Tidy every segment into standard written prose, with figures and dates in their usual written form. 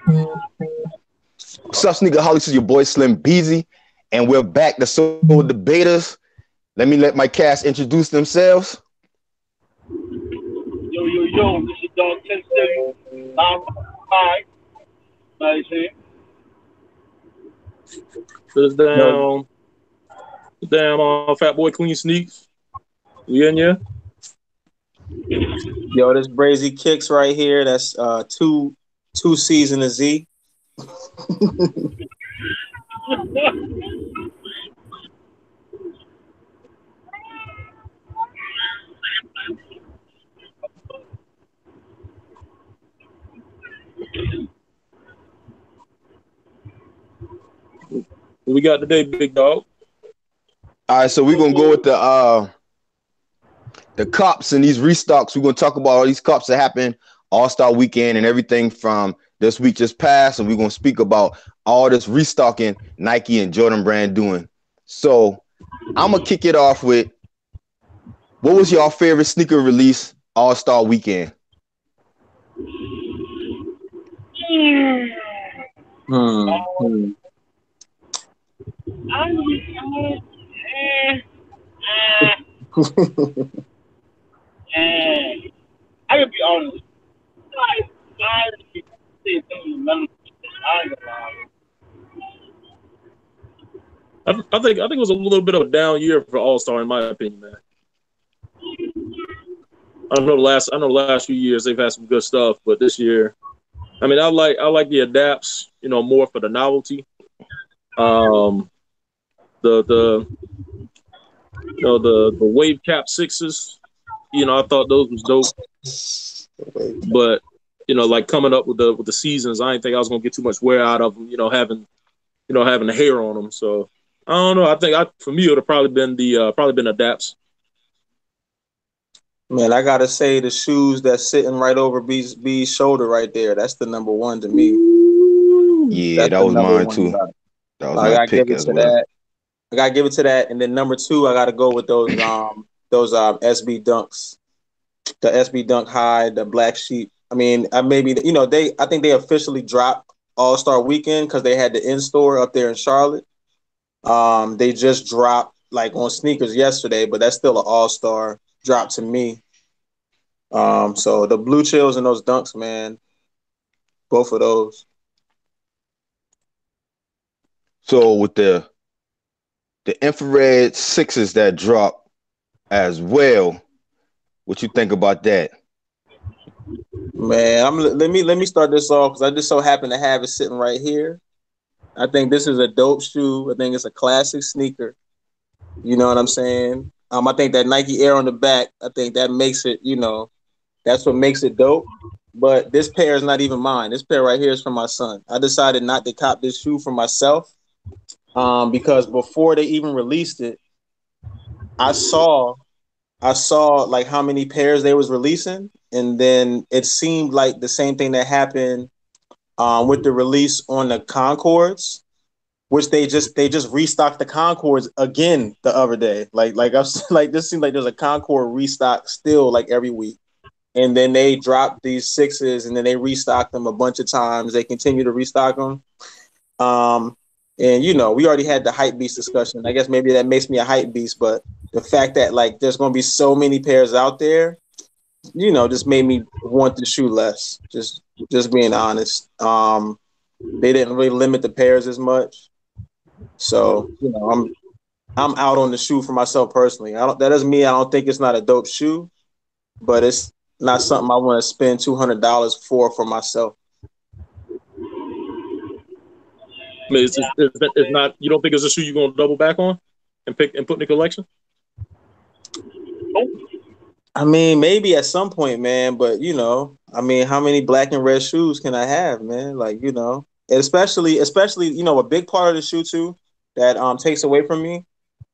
What's up, Sneakerholics? Is your boy Slim Beezy, and we're back. The Soul Debaters. Let my cast introduce themselves. Yo, this is Dog 1070. Hi. Nice here. Put us No, down. Damn, Fat Boy Clean Sneaks. You in here? yo, this Brazy Kicks right here. That's two C's and a Z. What we got today, big dog? All right, so we're gonna go with the cups and these restocks. We're gonna talk about all these cups that happened All-Star Weekend and everything from this week just passed, and we're gonna speak about all this restocking Nike and Jordan Brand doing. So I'm gonna kick it off with, what was your favorite sneaker release All-Star Weekend? Hmm. I can be honest. I say something mellow. I ain't gonna lie. I think it was a little bit of a down year for All Star, in my opinion, man. I know the last few years they've had some good stuff, but this year, I mean, I like the adapts, more for the novelty. The the wave cap sixes, I thought those was dope, but like coming up with the seasons, I didn't think I was gonna get too much wear out of them. Having the hair on them. So I don't know. I think for me it would have probably been adapts. Man, I gotta say the shoes that's sitting right over B's shoulder right there. That's the number one to me. Yeah, That's that the was number mine one. too. That was I my gotta give pick it as to well. that. I gotta give it to that. And then number two, I gotta go with those SB dunks, the SB dunk high, the black sheep. I mean, I think they officially dropped All Star Weekend because they had the in store up there in Charlotte. They just dropped like on sneakers yesterday, but that's still an All Star drop to me. So the blue chills and those dunks, man, both of those. So with the infrared sixes that drop as well, what you think about that? Man, let me start this off because I just so happen to have it sitting right here. I think this is a dope shoe. I think it's a classic sneaker. You know what I'm saying? I think that Nike Air on the back, I think that makes it, that's what makes it dope. But this pair is not even mine. This pair right here is for my son. I decided not to cop this shoe for myself because before they even released it, I saw like how many pairs they was releasing, and then it seemed like the same thing that happened with the release on the Concords, which they just restocked the Concords again the other day. Like I was like, this seems like there's a Concord restock still like every week, and then they dropped these sixes, and then they restocked them a bunch of times. They continue to restock them. And we already had the hype beast discussion. I guess maybe that makes me a hype beast, but the fact that like there's gonna be so many pairs out there, just made me want the shoe less. Just being honest. They didn't really limit the pairs as much. So, I'm out on the shoe for myself personally. That doesn't mean I don't think it's not a dope shoe, but it's not something I want to spend $200 for myself. I mean, it's not. You don't think it's a shoe you're gonna double back on and pick and put in the collection? I mean, maybe at some point, man, but I mean, how many black and red shoes can I have, man? Like, and especially, a big part of the shoe too that takes away from me.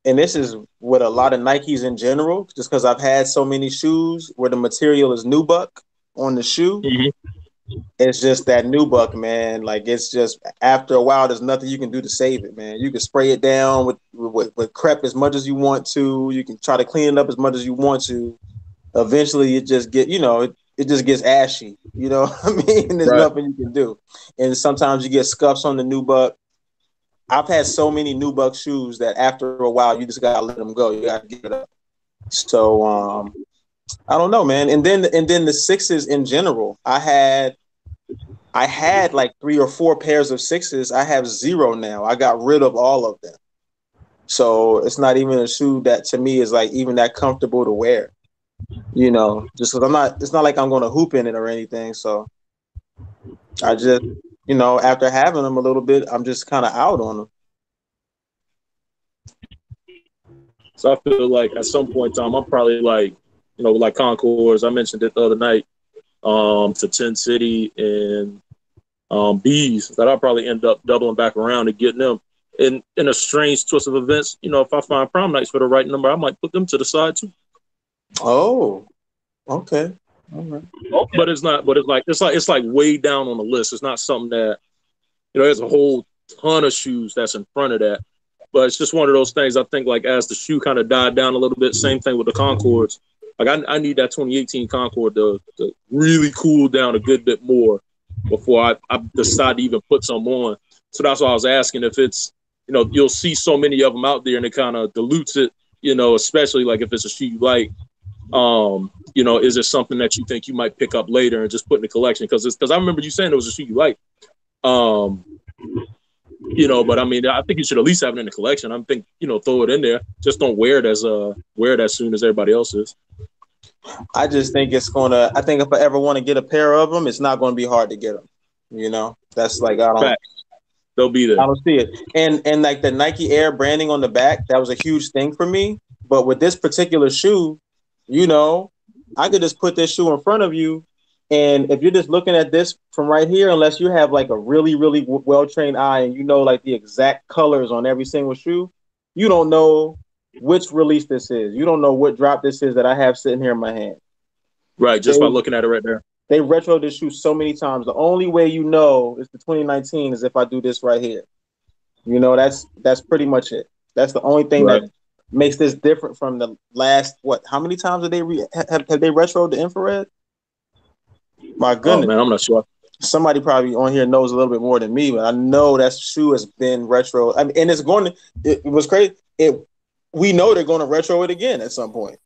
And this is with a lot of Nikes in general, just because I've had so many shoes where the material is nubuck on the shoe. Mm-hmm. It's just that nubuck, man. Like, it's just after a while, there's nothing you can do to save it, man. You can spray it down with crep as much as you want to. You can try to clean it up as much as you want to. Eventually, it just it just gets ashy. You know what I mean? And there's nothing you can do. And sometimes you get scuffs on the nubuck. I've had so many nubuck shoes that after a while you just gotta let them go. You gotta give it up. So I don't know, man. And then the sixes in general, I had like 3 or 4 pairs of sixes. I have 0 now. I got rid of all of them. So it's not even a shoe that to me is like even that comfortable to wear. You know, just because it's not like I'm going to hoop in it or anything. So I just, you know, after having them a little bit, I'm just kind of out on them. So I feel like at some point in time, I'm probably like, you know, like Concords. I mentioned it the other night to 10 City and Bees that I'll probably end up doubling back around and getting them. In a strange twist of events, you know, if I find prom nights for the right number, I might put them to the side too. Oh, okay. All right. Okay. But it's like way down on the list. It's not something that, you know, there's a whole ton of shoes that's in front of that. But it's just one of those things. I think like as the shoe kind of died down a little bit, same thing with the Concords. Like I need that 2018 Concord to really cool down a good bit more before I decide to even put some on. So that's why I was asking if it's, you know, you'll see so many of them out there and it kind of dilutes it, you know, especially like if it's a shoe you like. You know, is it something that you think you might pick up later and just put in the collection? Because I remember you saying it was a shoe you like. You know, but I mean, I think you should at least have it in the collection. I think, you know, throw it in there. Just don't wear it as soon as everybody else is. I just think I think if I ever want to get a pair of them, it's not going to be hard to get them. You know, that's like, they'll be there. I don't see it. And like the Nike Air branding on the back, that was a huge thing for me. But with this particular shoe, you know, I could just put this shoe in front of you. And if you're just looking at this from right here, unless you have like a really, really well-trained eye and you know like the exact colors on every single shoe, you don't know which release this is. You don't know what drop this is that I have sitting here in my hand. Right, just by looking at it right there. They retro this shoe so many times. The only way you know it's the 2019 is if I do this right here. You know, that's pretty much it. That's the only thing that makes this different from the last, how many times have they retroed the infrared? My goodness. Oh, man, I'm not sure. Somebody probably on here knows a little bit more than me, but I know that shoe has been retro. I mean, and it's going to, it was crazy. We know they're going to retro it again at some point.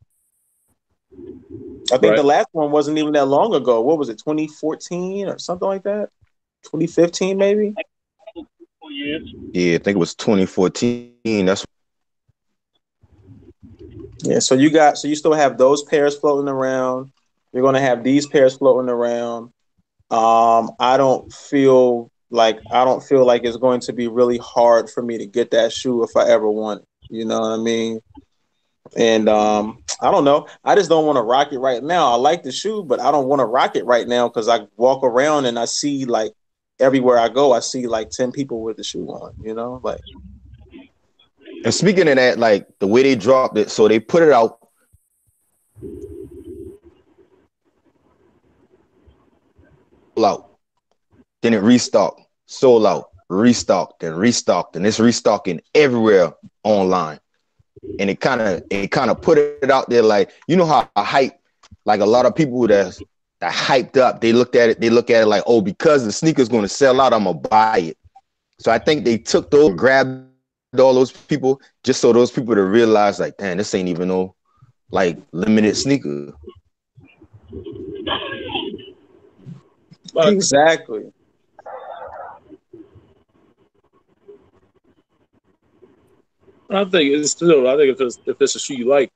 I think the last one wasn't even that long ago. What was it, 2014 or something like that? 2015 maybe? Yeah, I think it was 2014. That's so you still have those pairs floating around. You're going to have these pairs floating around. I don't feel like it's going to be really hard for me to get that shoe if I ever want it. You know what I mean? And I don't know. I just don't want to rock it right now. I like the shoe, but I don't want to rock it right now because I walk around and I see like everywhere I go, I see like 10 people with the shoe on, you know? Like. And speaking of that, like the way they dropped it, so they put it out. Then it restocked, sold out, restocked, and restocked, and it's restocking everywhere online. And it kind of put it out there like, you know how I hype, like a lot of people that hyped up, they look at it like, oh, because the sneaker's going to sell out, I'm gonna buy it. So I think they took those, grabbed all those people, just so those people to realize like, damn, this ain't even no like limited sneaker. Exactly. I think if it's a shoe you like,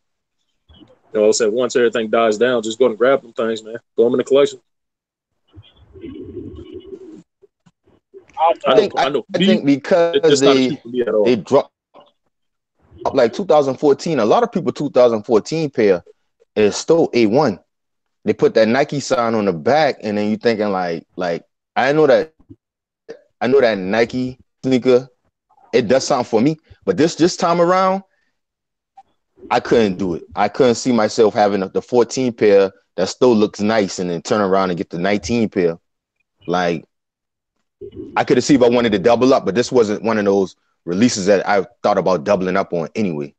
you know, I said once everything dies down, just go and grab them things, man. Throw them in the collection. I think because they dropped like 2014. A lot of people 2014 pair is still A1. They put that Nike sign on the back, and then you thinking like I know that Nike sneaker, it does something for me, but this time around, I couldn't do it. I couldn't see myself having the 14 pair that still looks nice and then turn around and get the 19 pair. Like, I could have seen if I wanted to double up, but this wasn't one of those releases that I thought about doubling up on anyway.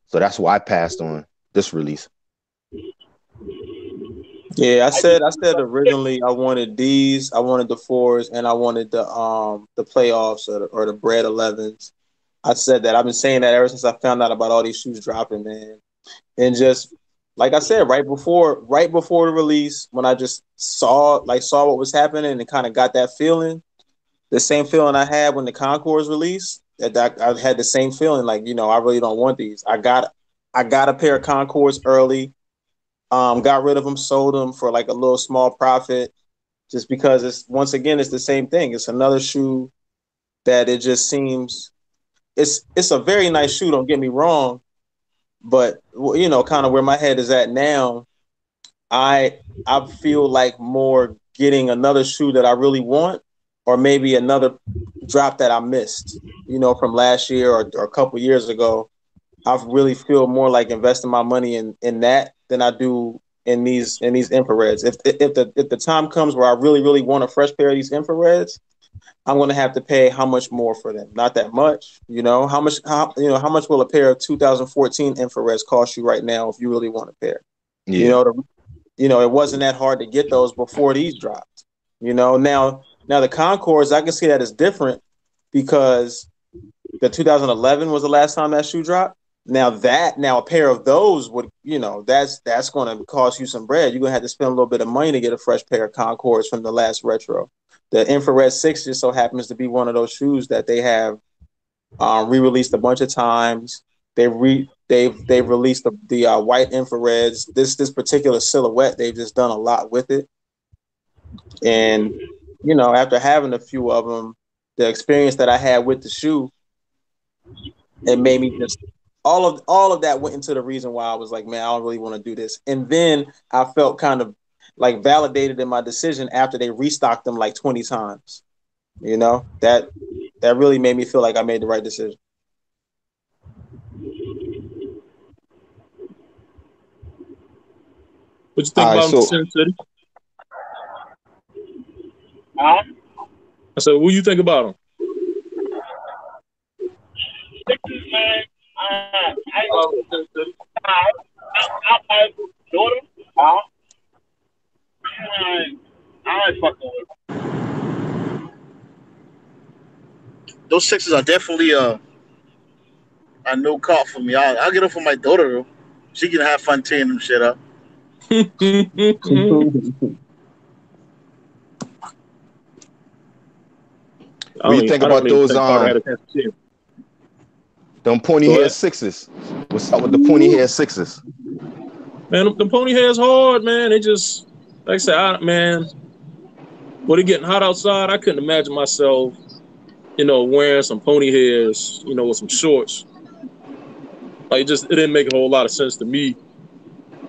So that's why I passed on this release. Yeah, I said originally I wanted these, I wanted the 4s, and I wanted the playoffs or the bread 11s. I said that. I've been saying that ever since I found out about all these shoes dropping, man. And just like I said, right before the release, when I just saw what was happening and kind of got that feeling, the same feeling I had when the Concords released. That I had the same feeling, like, you know, I really don't want these. I got a pair of Concords early. Got rid of them, sold them for like a little small profit, just because it's the same thing. It's another shoe that it just seems it's a very nice shoe. Don't get me wrong, but you know, kind of where my head is at now, I feel like more getting another shoe that I really want, or maybe another drop that I missed, you know, from last year or a couple years ago. I really feel more like investing my money in that than I do in these infrareds. If the time comes where I really want a fresh pair of these infrareds, I'm going to have to pay how much more for them? Not that much, you know. How much will a pair of 2014 infrareds cost you right now if you really want a pair? Yeah. You know, it wasn't that hard to get those before these dropped. You know, now the Concords, I can see that as different because the 2011 was the last time that shoe dropped. Now a pair of those would, you know, that's going to cost you some bread. You're going to have to spend a little bit of money to get a fresh pair of Concords from the last retro. The Infrared 6 just so happens to be one of those shoes that they have re-released a bunch of times. They've released the white infrareds. This particular silhouette, they've just done a lot with it. And, you know, after having a few of them, the experience that I had with the shoe, it made me just all of that went into the reason why I was like, man, I don't really want to do this. And then I felt kind of like validated in my decision after they restocked them like 20 times. You know, that really made me feel like I made the right decision. What you think about them, Sin City? Huh? I said, what do you think about them? Man, I daughter. I ain't fucking with them. Those 6s are definitely a no call for me. I'll get them for my daughter though. She can have fun tearing them shit up. What do you think about those them pointy hair 6s? What's up with the pointy hair 6s? Man, the pony hair's hard, man. They just, like I said, man, when it getting hot outside, I couldn't imagine myself, you know, wearing some pony hairs, you know, with some shorts. Like, it didn't make a whole lot of sense to me.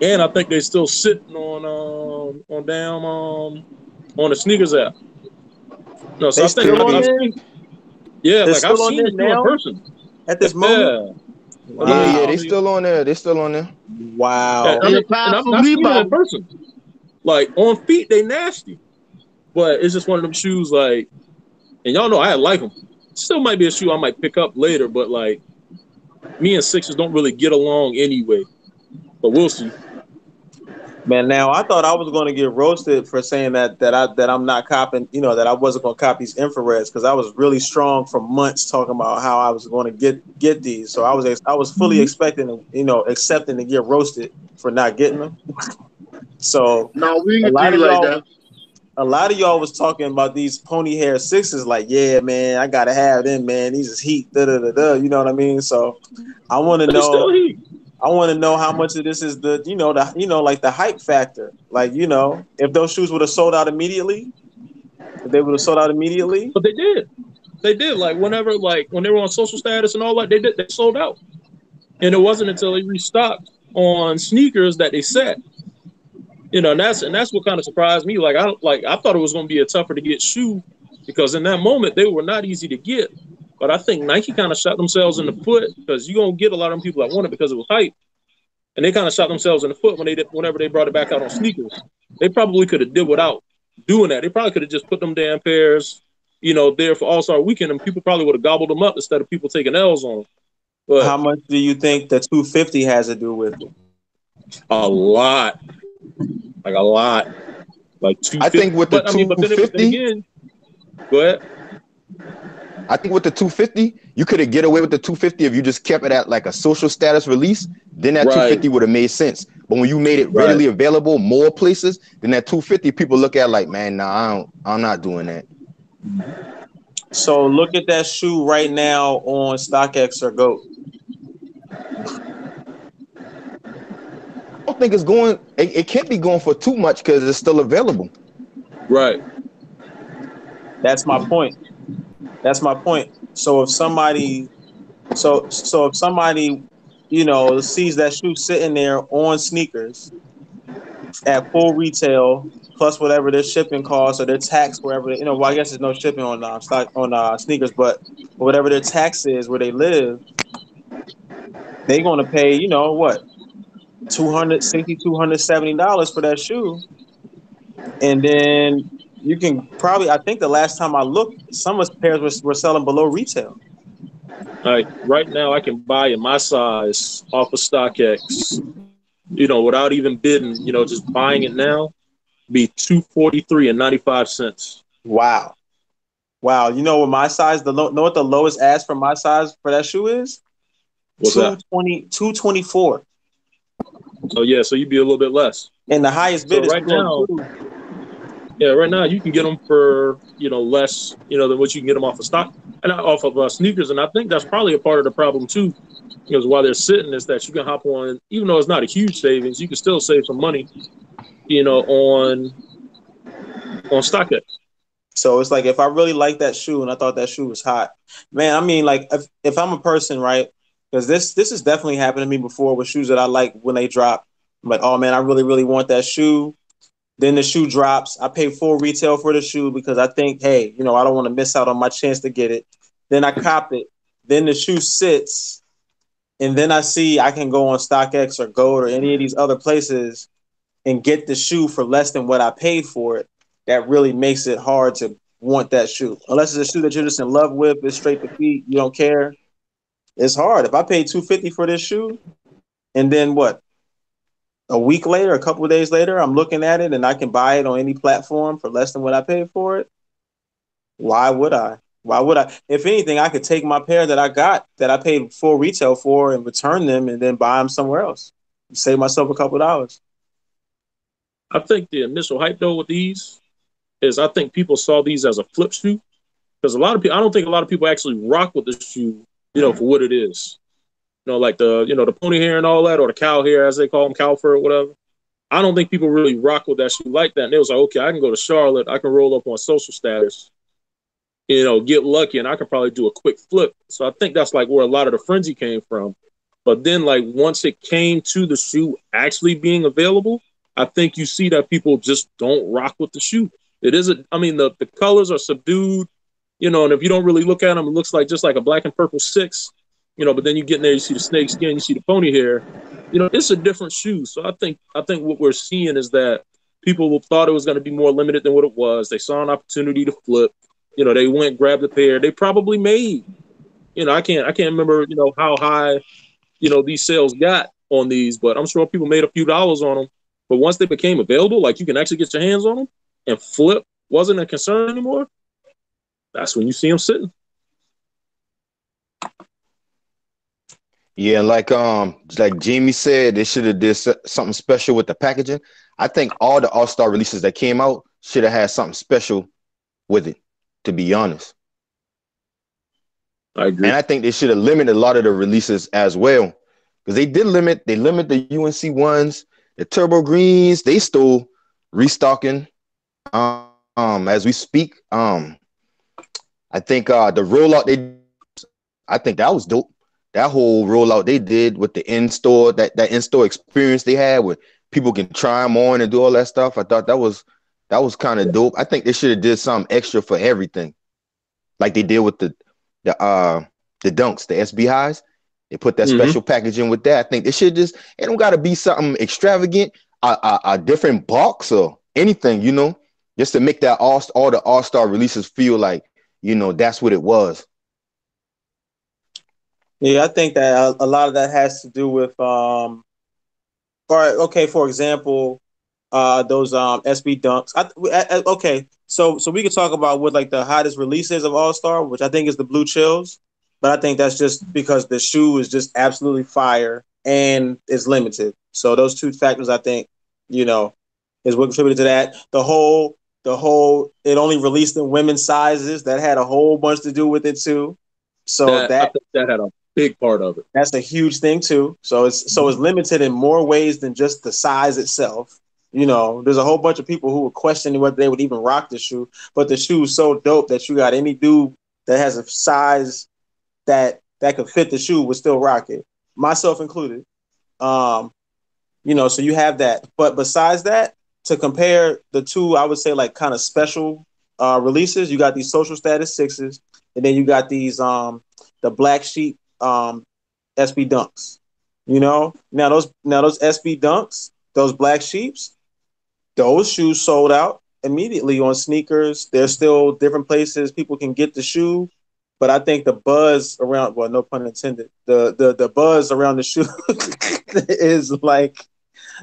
And I think they're still sitting on the sneakers app. No, so I think I've seen, yeah, like I've seen it in person at this moment. Wow. Yeah, they still on there. They're still on there. Wow. Yeah, I've seen it in person. Like on feet, they nasty, but it's just one of them shoes. Like, and y'all know I like them. Still might be a shoe I might pick up later, but like me and 6s don't really get along anyway. But we'll see. Man, now I thought I was going to get roasted for saying that I'm not copping, you know, that I wasn't going to cop these infrareds because I was really strong for months talking about how I was going to get these. So I was fully expecting, you know, accepting to get roasted for not getting them. So no, we didn't do like that. A lot of y'all was talking about these pony hair 6s, like, yeah, man, I gotta have them, man. These is heat, You know what I mean? So I want to know. I want to know how much of this is like the hype factor. Like, you know, if those shoes would have sold out immediately, But they they did. They did. Like when they were on social status and all that, they sold out. And it wasn't until they restocked on sneakers that they set. You know, and that's what kind of surprised me. Like I thought it was going to be a tougher to get shoe because in that moment they were not easy to get. But I think Nike kind of shot themselves in the foot because you're going to get a lot of them people that want it because it was hype. And they kind of shot themselves in the foot whenever they brought it back out on sneakers. They probably could have did without doing that. They probably could have just put them damn pairs, you know, there for All-Star Weekend, and people probably would have gobbled them up instead of people taking L's on them. But how much do you think the 250 has to do with it? A lot. like a lot, like I 250. think with the But I mean, but then 250, again, go ahead. I think with the 250, you could get away with the 250 if you just kept it at like a social status release. Then that Right, 250 would have made sense. But when you made it right. readily available more places, then that 250 people look at like, man, nah, I'm not doing that. So look at that shoe right now on StockX or GOAT. I don't think it's going. It can't be going for too much because it's still available. Right. That's my point. That's my point. So if somebody, so if somebody, sees that shoe sitting there on sneakers at full retail plus whatever their shipping costs or their tax wherever well, I guess there's no shipping on stock on sneakers, but whatever their tax is where they live, they're going to pay what, $270 for that shoe. And then you can probably, I think the last time I looked, some of the pairs were selling below retail. Like right now, I can buy in my size off of StockX, without even bidding. Just buying it now, be $243.95. Wow. You know what my size, know what the lowest ask for my size for that shoe is? What's that? 224. Oh yeah, so you'd be a little bit less. And the highest bid So is right now, 202. yeah, right now you can get them for less, than what you can get them off of stock and off of sneakers. And I think that's probably a part of the problem too, because while they're sitting, is that you can hop on, even though it's not a huge savings, you can still save some money, on StockX. So it's like if I really like that shoe and I thought that shoe was hot, man. I mean, like if I'm a person, right? Because this has definitely happened to me before with shoes that I like when they drop. I'm like, oh man, I really really want that shoe. Then the shoe drops. I pay full retail for the shoe because I think, hey, I don't want to miss out on my chance to get it. Then I cop it. Then the shoe sits, and then I see I can go on StockX or GOAT or any of these other places and get the shoe for less than what I paid for it. That really makes it hard to want that shoe. Unless it's a shoe that you're just in love with, it's straight to feet, you don't care. It's hard. If I paid $250 for this shoe, and then what? A week later, a couple of days later, I'm looking at it and I can buy it on any platform for less than what I paid for it. Why would I? Why would I? If anything, I could take my pair that I got that I paid full retail for and return them and then buy them somewhere else. Save myself a couple of dollars. I think the initial hype though with these is I think people saw these as a flip shoe because a lot of people, I don't think a lot of people actually rock with the shoe, for what it is. Like the pony hair and all that, or the cow hair as they call them, cow fur or whatever. I don't think people really rock with that shoe like that. And it was like, okay, I can go to Charlotte, I can roll up on social status, get lucky, and I can probably do a quick flip. So I think that's like where a lot of the frenzy came from. But then, like once it came to the shoe actually being available, I think you see that people just don't rock with the shoe. It isn't. I mean, the colors are subdued, and if you don't really look at them, it looks like just like a black and purple 6. But then you get in there, you see the snake skin, you see the pony hair. It's a different shoe. So I think what we're seeing is that people thought it was going to be more limited than what it was. They saw an opportunity to flip. They went, grabbed a pair. They probably made, I can't remember, how high, these sales got on these, but I'm sure people made a few dollars on them. But once they became available, like you can actually get your hands on them and flip wasn't a concern anymore. That's when you see them sitting. Yeah, like Jamie said, they should have did something special with the packaging. I think all the All-Star releases that came out should have had something special with it, to be honest. I agree. And I think they should have limited a lot of the releases as well. Because they limit the UNC ones, the Turbo Greens, they still restocking as we speak. I think the rollout I think that was dope. That whole rollout they did with the in-store, that in-store experience they had where people can try them on and do all that stuff. I thought that was kind of dope. I think they should have did something extra for everything, like they did with the dunks, the SB highs. They put that special packaging with that. I think they should it don't got to be something extravagant, a different box or anything, just to make that all the All-Star releases feel like, that's what it was. Yeah, I think that a lot of that has to do with, all right, okay, for example, those SB Dunks. Okay, so we could talk about what like the hottest releases of All Star, which I think is the Blue Chills, but I think that's just because the shoe is just absolutely fire and it's limited. So those two factors, I think, you know, is what contributed to that. The whole it only released in women's sizes, that had a whole bunch to do with it too. So I think that had a big part of it. that's a huge thing too. So it's limited in more ways than just the size itself. You know, there's a whole bunch of people who were questioning whether they would even rock the shoe, but the shoe is so dope that you got any dude that has a size that could fit the shoe would still rock it, myself included. You know, so you have that. But besides that, to compare the two, I would say like kind of special releases, you got these social status sixes, and then you got these the black sheep SB Dunks. You know, now those SB Dunks, those black sheeps, those shoes sold out immediately on sneakers. There's still different places people can get the shoe, but I think the buzz around, well, no pun intended, the buzz around the shoe is like,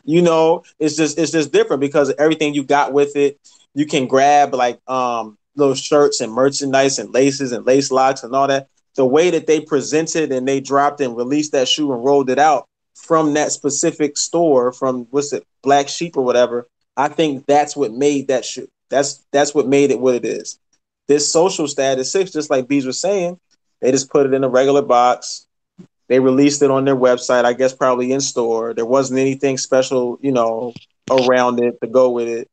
you know, it's just different because everything you got with it. You can grab like little shirts and merchandise and laces and lace locks and all that. The way that they presented and they dropped and released that shoe and rolled it out from that specific store, from what's it, Black Sheep or whatever, I think that's what made that shoe. That's what made it what it is. This social status 6, just like Beez was saying, they just put it in a regular box. They released it on their website, I guess probably in store. There wasn't anything special, you know, around it to go with it.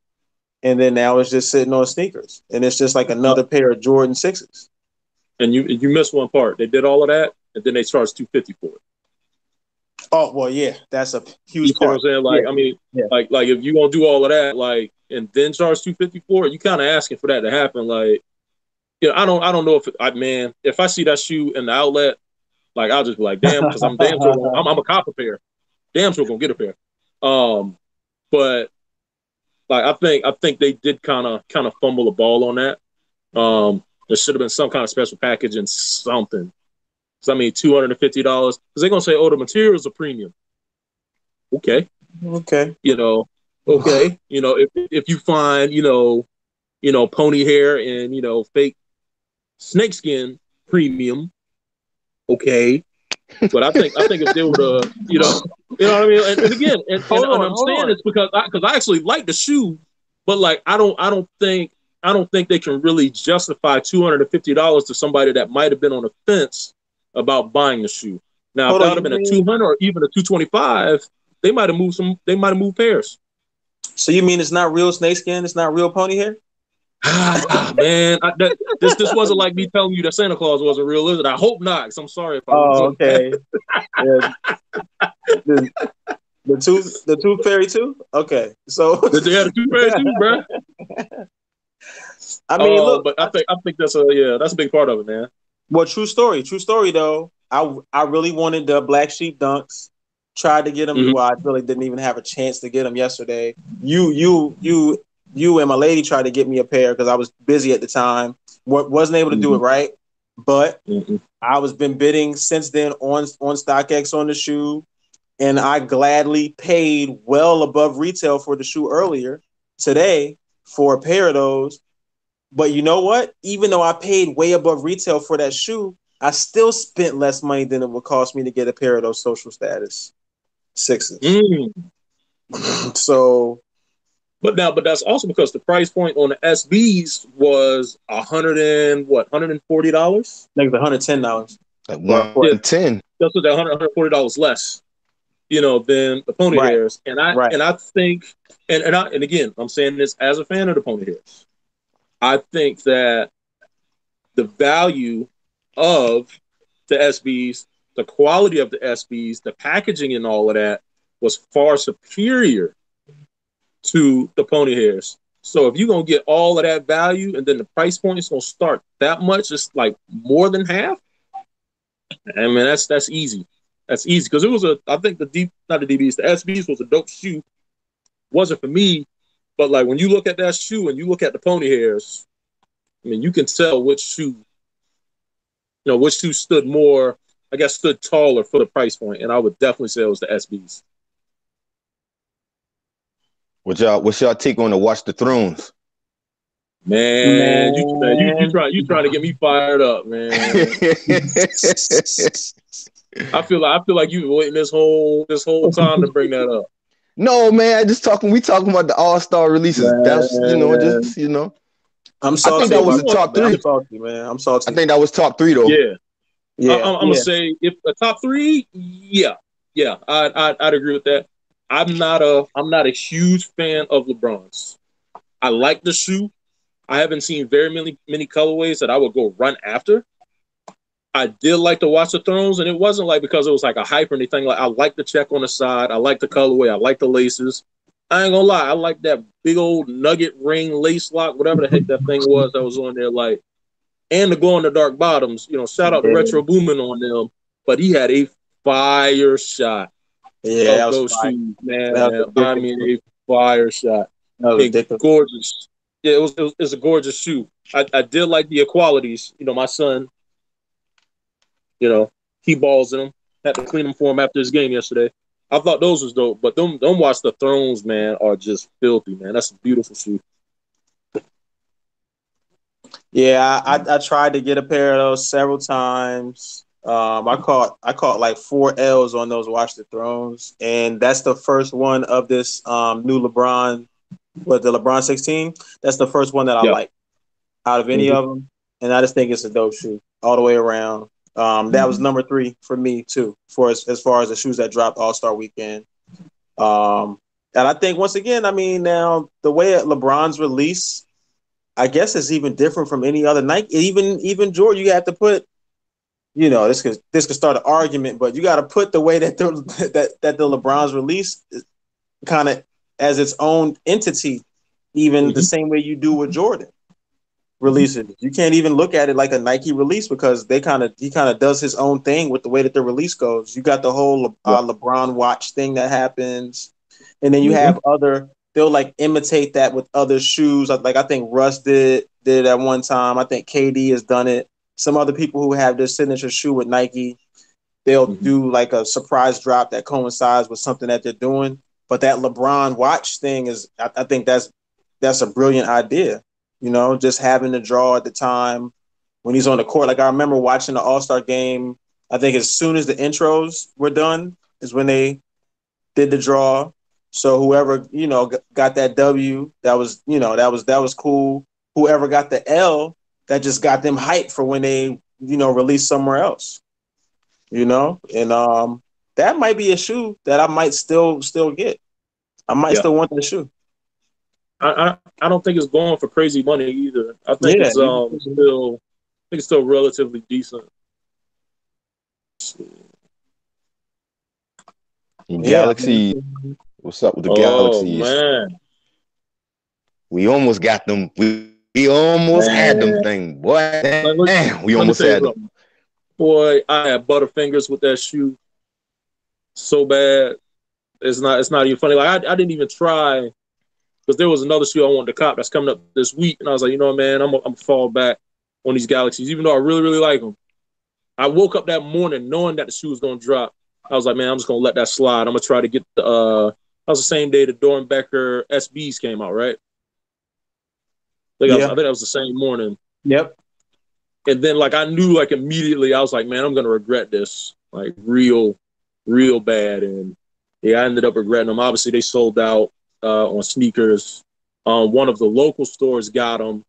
And then now it's just sitting on sneakers. And it's just like another pair of Jordan 6s. And you missed one part. They did all of that, and then they charged $250 for it. Oh, well, yeah, that's a huge part. You know what I'm saying? Like, yeah. I mean, yeah. like if you gonna do all of that, like, and then charge $250 for it, you kind of asking for that to happen. Like, you know, I don't know if I see that shoe in the outlet, like I'll just be like, damn, because I'm damn sure I'm a cop a pair, damn sure gonna get a pair. But like I think they did kind of fumble the ball on that. There should have been some kind of special package and something. So I mean, $250 because they're gonna say, "Oh, the materials are premium." Okay. You know, okay. You know, if you find you know pony hair and you know fake snakeskin premium, okay. But I think if they were to you know what I mean. And again, and I'm saying it's because I actually like the shoe, but like I don't think they can really justify $250 to somebody that might have been on the fence about buying the shoe. Now, if that would have been a $200 or even a $225, they might have moved pairs. So you mean it's not real snakeskin? It's not real pony hair? Man, this wasn't like me telling you that Santa Claus wasn't real, is it? I hope not. Cause I'm sorry if I was. Okay. The tooth fairy too. Okay, so the tooth fairy too, bro. I mean, look, but I think that's a big part of it, man. Well, true story though. I really wanted the Black Sheep Dunks. Tried to get them. Mm-hmm. Well, I really didn't even have a chance to get them yesterday. You and my lady tried to get me a pair because I was busy at the time. Wasn't able to do it right, but I was been bidding since then on StockX on the shoe, and I gladly paid well above retail for the shoe earlier today for a pair of those. But you know what? Even though I paid way above retail for that shoe, I still spent less money than it would cost me to get a pair of those social status 6s. So, but that's also because the price point on the SBs was $140. Like $110. Like $110. That's what $140 less, you know, than the pony hairs. And I think, and again, I'm saying this as a fan of the pony hairs. I think that the value of the SBs, the quality of the SBs, the packaging and all of that was far superior to the pony hairs. So if you're going to get all of that value and then the price point is going to start that much, it's like more than half. I mean, that's easy. That's easy because it was the SBs was a dope shoe. Wasn't for me. But like when you look at that shoe and you look at the pony hairs, I mean, you can tell which shoe stood taller for the price point. And I would definitely say it was the SBs. What's y'all take on to Watch the Thrones? Man, you trying to get me fired up, man. I feel like you've been waiting this whole time to bring that up. No, man, we talking about the All-Star releases. Man. That's I'm salty. I think that was the top man. 3. I'm salty, man. I'm salty. I think that was top 3 though. Yeah. I'm gonna say if a top 3, yeah, I'd agree with that. I'm not a huge fan of LeBron's. I like the shoe. I haven't seen very many colorways that I would go run after. I did like to Watch the Thrones, and it wasn't like because it was like a hype or anything. Like I like the check on the side, I like the colorway, I like the laces. I ain't gonna lie, I like that big old nugget ring lace lock, whatever the heck that thing was that was on there, like, and the glow in the dark bottoms. Shout out to Retro Boomin on them, but he had a fire shot. Yeah, of those shoes, man. I mean, a fire shot. Gorgeous. Yeah, it was a gorgeous shoe. I did like the equalities. My son, he balls in them. Had to clean them for him after his game yesterday. I thought those was dope, but them Watch the Thrones, man, are just filthy, man. That's a beautiful shoe. Yeah, I tried to get a pair of those several times. I caught like 4 L's on those Watch the Thrones, and that's the first one of this new LeBron, the LeBron 16. That's the first one that I like out of any of them, and I just think it's a dope shoe all the way around. That was number 3 for me too, for as far as the shoes that dropped All-Star Weekend. And I think once again, I mean, now the way LeBron's release, I guess, is even different from any other Nike. Even Jordan, you have to put, this could start an argument, but you got to put the way that the LeBron's release kind of as its own entity, even the same way you do with Jordan releases. You can't even look at it like a Nike release because he kind of does his own thing with the way that the release goes. You got the whole LeBron watch thing that happens, and then you have they'll like imitate that with other shoes. Like I think Russ did it at one time. I think KD has done it. Some other people who have their signature shoe with Nike, they'll do like a surprise drop that coincides with something that they're doing. But that LeBron watch thing is, I think that's a brilliant idea. Just having the draw at the time when he's on the court. Like I remember watching the All-Star game. I think as soon as the intros were done is when they did the draw. So whoever, got that W, that was cool. Whoever got the L, that just got them hyped for when they, release somewhere else. And that might be a shoe that I might still get. I might still want the shoe. I don't think it's going for crazy money either. I think it's still relatively decent. Galaxy, what's up with the Galaxies? Man. We almost got them. We almost had them thing, boy. Damn, we almost had them. Boy, I had butterfingers with that shoe so bad. It's not even funny. Like I didn't even try. Because there was another shoe I wanted to cop that's coming up this week. And I was like, man, I'm going to fall back on these Galaxies, even though I really, really like them. I woke up that morning knowing that the shoe was going to drop. I was like, man, I'm just going to let that slide. I'm going to try to get that was the same day the Dornbecker SBs came out, right? I think that was the same morning. Yep. And then, I knew, immediately, I was like, man, I'm going to regret this, real, real bad. And, I ended up regretting them. Obviously, they sold out. On sneakers. One of the local stores got them,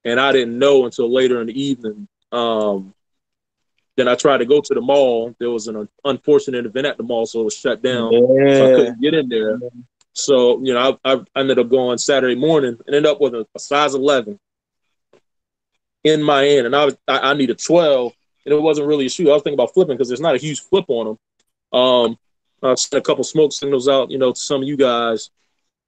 and I didn't know until later in the evening. Then I tried to go to the mall. There was an unfortunate event at the mall, so it was shut down. So I couldn't get in there. So, I ended up going Saturday morning and ended up with a size 11 in my hand, and I needed 12, and it wasn't really a shoe. I was thinking about flipping because there's not a huge flip on them. I sent a couple smoke signals out, to some of you guys.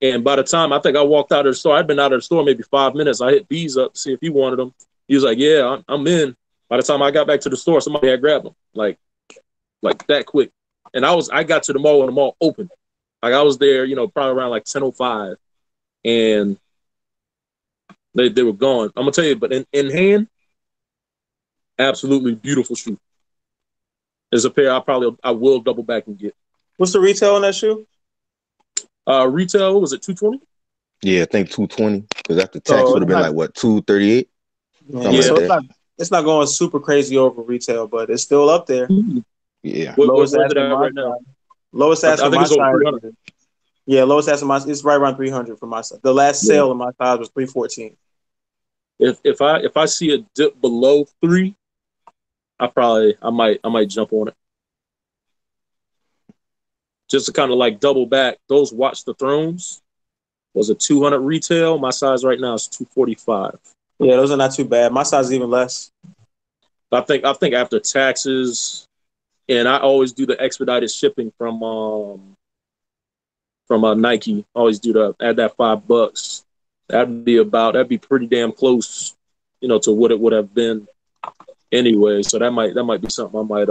And by the time I think I walked out of the store, I'd been out of the store maybe 5 minutes. I hit Beez up to see if he wanted them. He was like, yeah, I'm in. By the time I got back to the store, somebody had grabbed them, like that quick. And I got to the mall when the mall opened. I was there, probably around 10:05, and they were gone. I'm gonna tell you, but in hand, absolutely beautiful shoe. There's a pair I will double back and get. What's the retail on that shoe? Retail was it $220? Yeah, I think 220 because after tax So would it's have been not, like what 238, something yeah, like Yeah. so that. it's not going super crazy over retail, but it's still up there. Yeah, What Lowest was ask it from at my right now? side. Lowest I, ask I from think my it's over side. 300. Yeah, lowest ask from my. It's right around 300 from my side. The last Yeah. sale on my side was 314. If I see a dip below 3, I might jump on it just to kind of like double back. Those Watch the Thrones was a 200 retail. My size right now is 245. Yeah, those are not too bad. My size is even less. I think after taxes, and I always do the expedited shipping from Nike. I always do that. Add that $5. That'd be pretty damn close, to what it would have been anyway. So that might be something I might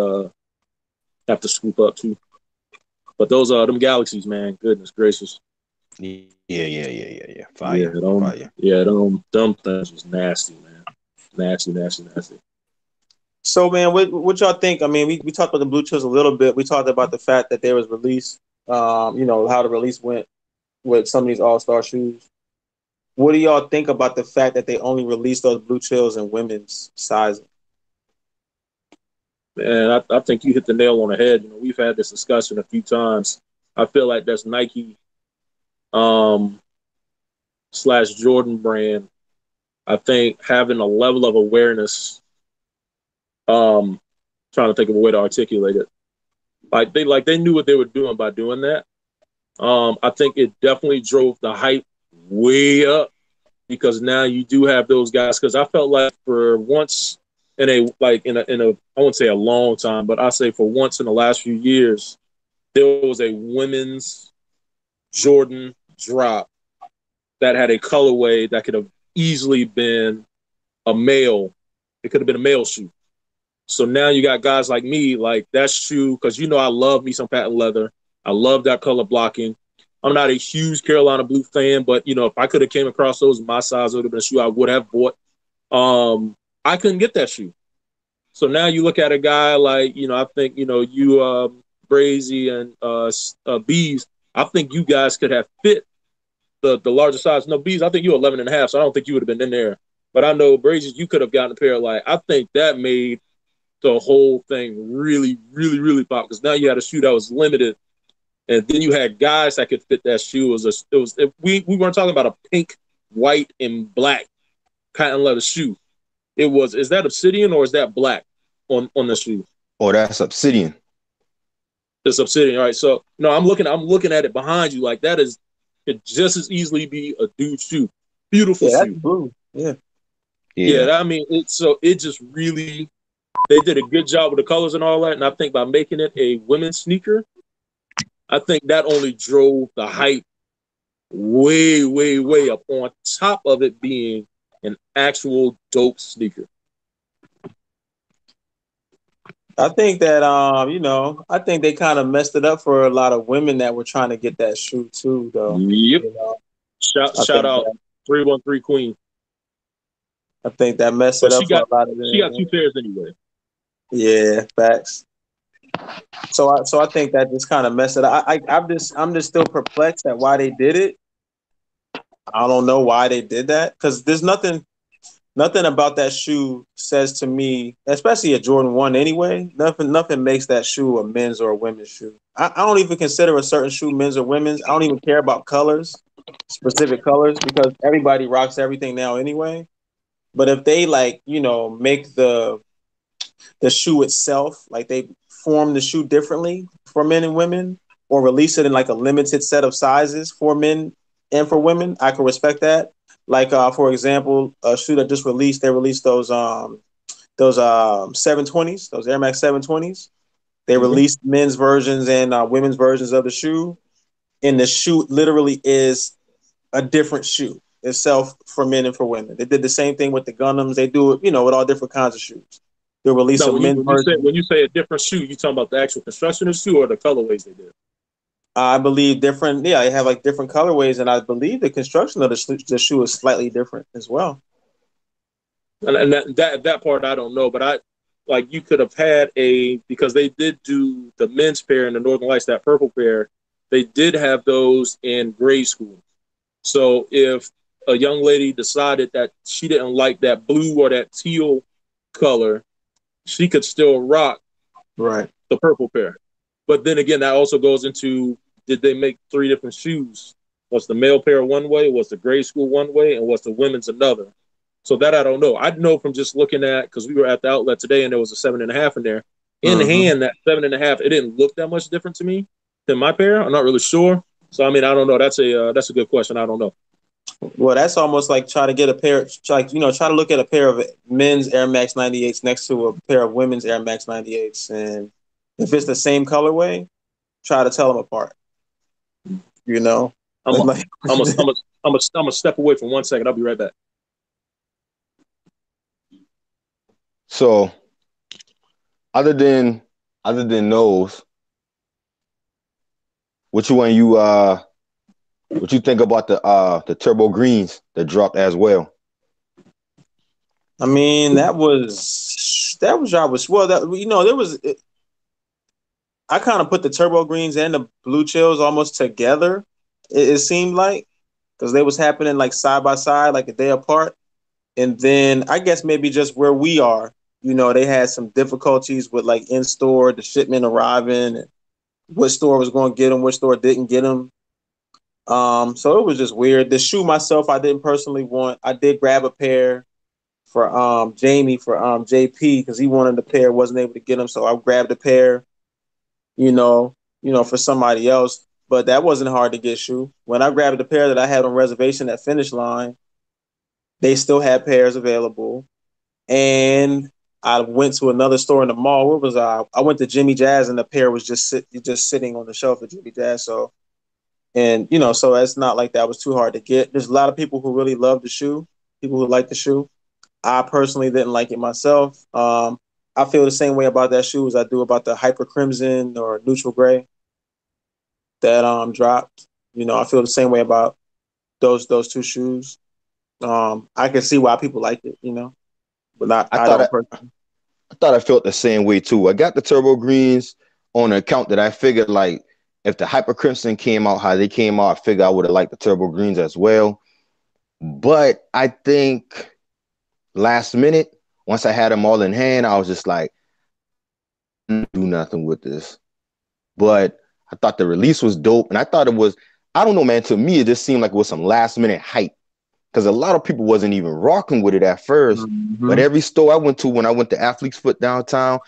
have to swoop up to. But those are them Galaxies, man. Goodness gracious. yeah. Yeah, Fire, them fire. yeah, them things was nasty, man. Nasty, nasty, nasty. So, man, what y'all think? I mean, we talked about the Blue Chills a little bit. We talked about the fact that there was release. How the release went with some of these All Star shoes. What do y'all think about the fact that they only released those Blue Chills in women's sizing? And I think you hit the nail on the head. We've had this discussion a few times. I feel like that's Nike um slash Jordan brand. I think having a level of awareness, um, trying to think of a way to articulate it. They knew what they were doing by doing that. I think it definitely drove the hype way up because now you do have those guys. Because I felt like for once in a I won't say a long time, but I say for once in the last few years, there was a women's Jordan drop that had a colorway that could have easily been a male. It could have been a male shoe. So now you got guys like me, like that shoe, because I love me some patent leather. I love that color blocking. I'm not a huge Carolina Blue fan, but if I could have came across those in my size, it would have been a shoe I would have bought. I couldn't get that shoe. So now you look at a guy like, I think, Brazy and Bees, I think you guys could have fit the larger size. No, Bees, I think you're 11 and a half, so I don't think you would have been in there. But I know Brazy, you could have gotten a pair like, I think that made the whole thing really, really, really pop because now you had a shoe that was limited, and then you had guys that could fit that shoe. We weren't talking about a pink, white, and black cotton leather shoe. Is that obsidian or is that black on the shoe? Oh, that's Obsidian. It's obsidian, all right. So no, I'm looking at it behind you like that could just as easily be a dude's shoe. Beautiful Yeah, that's shoe. blue. Yeah. Yeah, I mean, it just really, they did a good job with the colors and all that. And I think by making it a women's sneaker, I think that only drove the hype way, way, way up on top of it being an actual dope sneaker. I think that I think they kind of messed it up for a lot of women that were trying to get that shoe too, though. Yep. I Shout think out 313 Queen. I think that messed But it up for a lot of she got them. 2 pairs anyway. Yeah, facts. So I think that just kind of messed it up. I'm just still perplexed at why they did it. I don't know why they did that because there's nothing about that shoe says to me, especially a Jordan 1 anyway, nothing makes that shoe a men's or a women's shoe. I don't even consider a certain shoe men's or women's. I don't even care about colors, specific colors, because everybody rocks everything now anyway. But if they make the shoe itself, like they form the shoe differently for men and women, or release it in like a limited set of sizes for men and for women, I can respect that. Like for example, a shoe that just released, they released those 720s, those Air Max 720s. They released men's versions and women's versions of the shoe, and the shoe literally is a different shoe itself for men and for women. They did the same thing with the Gundams. They do it, with all different kinds of shoes. They'll release No, a men's version. when you say a different shoe, you talking about the actual construction of the shoe or the colorways they did? I believe different. Yeah, they have like different colorways, and I believe the construction of the shoe is slightly different as well. And that part I don't know, but you could have had because they did do the men's pair in the Northern Lights, that purple pair. They did have those in grade school. So if a young lady decided that she didn't like that blue or that teal color, she could still rock Right. the purple pair. But then again, that also goes into, did they make 3 different shoes? Was the male pair one way? Was the grade school one way? And was the women's another? So that I don't know. I know from just looking at, because we were at the outlet today and there was a 7.5 in there. In hand, that 7.5, it didn't look that much different to me than my pair. I'm not really sure. So I mean, I don't know. That's a good question. I don't know. Well, that's almost like try to get a pair, like, try to look at a pair of men's Air Max 98s next to a pair of women's Air Max 98s, and if it's the same colorway, try to tell them apart. You know, I'm gonna step away for 1 second. I'll be right back. So, other than those, what you think about the turbo greens that dropped as well? I mean, that was well. That there was. I kind of put the turbo greens and the blue chills almost together. It seemed like, because they was happening like side by side, like a day apart. And then I guess maybe just where we are, they had some difficulties with like in store, the shipment arriving, and what store was going to get them, which store didn't get them. So it was just weird. The shoe myself, I didn't personally want. I did grab a pair for Jamie for JP because he wanted a pair, wasn't able to get them, so I grabbed a pair. For somebody else, but that wasn't hard to get shoe. When I grabbed the pair that I had on reservation at Finish Line, they still had pairs available. And I went to another store in the mall. Where was I? I went to Jimmy Jazz, and the pair was just sitting on the shelf at Jimmy Jazz. So it's not like that was too hard to get. There's a lot of people who really love the shoe, people who like the shoe. I personally didn't like it myself. I feel the same way about that shoe as I do about the Hyper Crimson or Neutral Gray that dropped. I feel the same way about those two shoes. I can see why people like it, but not. I don't personally. I thought I felt the same way too. I got the turbo greens on an account that I figured like if the Hyper Crimson came out how they came out, I figured I would have liked the turbo greens as well. But I think last minute, once I had them all in hand, I was just like, do nothing with this. But I thought the release was dope, and I thought it was, I don't know, man, to me, it just seemed like it was some last minute hype because a lot of people wasn't even rocking with it at first. But every store I went to, when I went to Athlete's Foot downtown,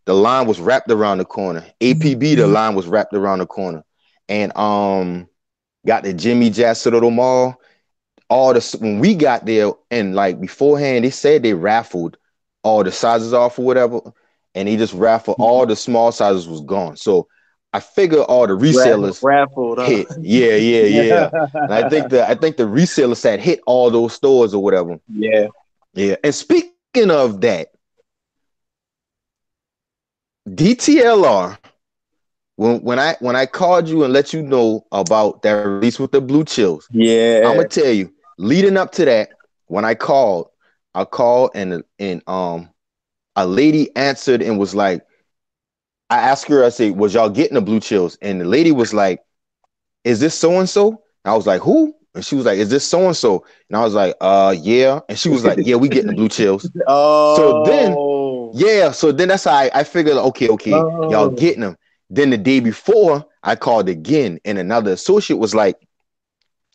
the line was wrapped around the corner. APB, the line was wrapped around the corner. And got the Jimmy Jazz Citadel Mall. When we got there, and like beforehand, they said they raffled all the sizes off or whatever, and they just raffled all the small sizes was gone. So I figure all the resellers raffled hit. Yeah. And I think the resellers had hit all those stores or whatever. Yeah. And speaking of that, DTLR, when I called you and let you know about that release with the blue chills, yeah, I'm gonna tell you, leading up to that, when I called and a lady answered and was like, I asked her, I said, was y'all getting the blue chills? And the lady was like, is this so-and-so? I was like, who? And she was like, is this so-and-so? And I was like, yeah. And she was like, yeah, we getting the blue chills. So then that's how I figured, okay, y'all getting them. Then the day before, I called again, and another associate was like,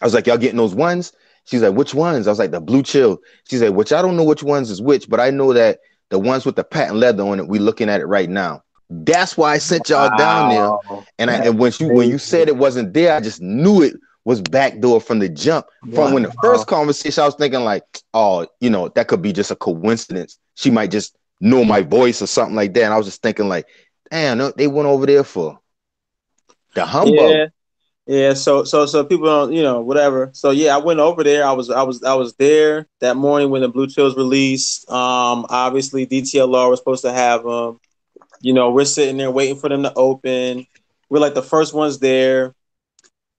I was like, y'all getting those ones? She's like, which ones? I was like, the blue chill. She's like, which I don't know which ones is which, but I know that the ones with the patent leather on it, we looking at it right now. That's why I sent y'all down there. And when you said it wasn't there, I just knew it was backdoor from the jump. From when the first conversation, I was thinking like, oh, that could be just a coincidence. She might just know my voice or something like that. And I was just thinking like, damn, they went over there for the humbug. Yeah. So people don't, whatever. So yeah, I went over there. I was there that morning when the blue chills released. Obviously DTLR was supposed to have them. We're sitting there waiting for them to open. We're like the first ones there.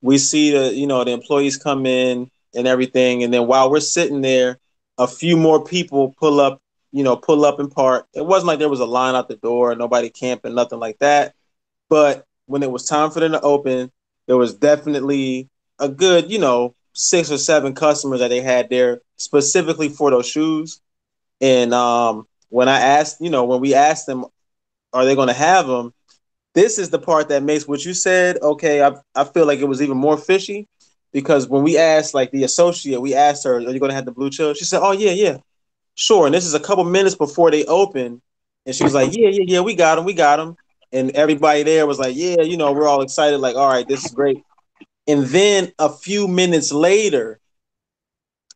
We see the employees come in and everything. And then while we're sitting there, a few more people pull up and park. It wasn't like there was a line out the door, nobody camping, nothing like that. But when it was time for them to open, there was definitely a good, 6 or 7 customers that they had there specifically for those shoes. And when we asked them, are they going to have them? This is the part that makes what you said, okay, I feel like it was even more fishy, because when we asked, like, the associate, we asked her, are you going to have the blue chill? She said, oh, yeah, sure. And this is a couple minutes before they open. And she was like, yeah, we got them. And everybody there was like, yeah, we're all excited, like, all right, this is great. And then a few minutes later,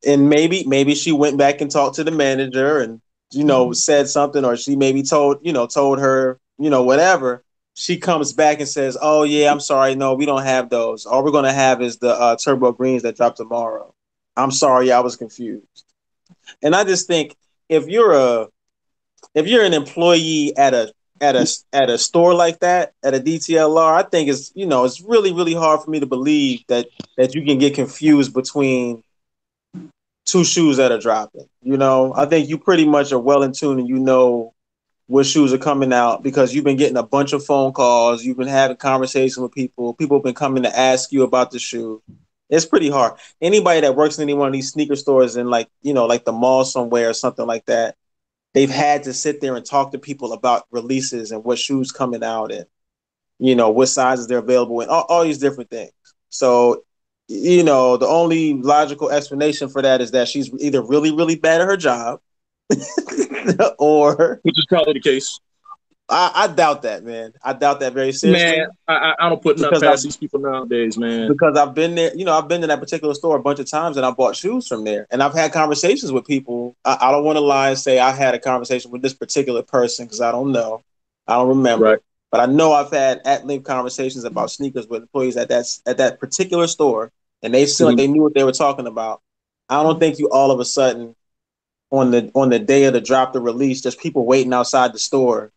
and maybe she went back and talked to the manager and, said something, or she maybe told her, whatever. She comes back and says, oh, yeah, I'm sorry. No, we don't have those. All we're going to have is the turbo greens that drop tomorrow. I'm sorry. I was confused. And I just think if you're an employee at a store like that, at a DTLR, I think it's really, really hard for me to believe that you can get confused between 2 shoes that are dropping. I think you pretty much are well in tune, and what shoes are coming out, because you've been getting a bunch of phone calls. You've been having conversations with people. People have been coming to ask you about the shoe. It's pretty hard. Anybody that works in any one of these sneaker stores in like the mall somewhere or something like that, they've had to sit there and talk to people about releases and what shoes coming out and, what sizes they're available in, all these different things. So, the only logical explanation for that is that she's either really, really bad at her job or... Which is probably the case. I doubt that, man. I doubt that very seriously. Man, I don't put nothing past these people nowadays, man. Because I've been there, I've been to that particular store a bunch of times, and I bought shoes from there. And I've had conversations with people. I don't want to lie and say I had a conversation with this particular person, because I don't know. I don't remember. Right. But I know I've had at-length conversations about sneakers with employees at that particular store, and they seemed like they knew what they were talking about. I don't think you all of a sudden, on the day of the drop, the release, there's people waiting outside the store.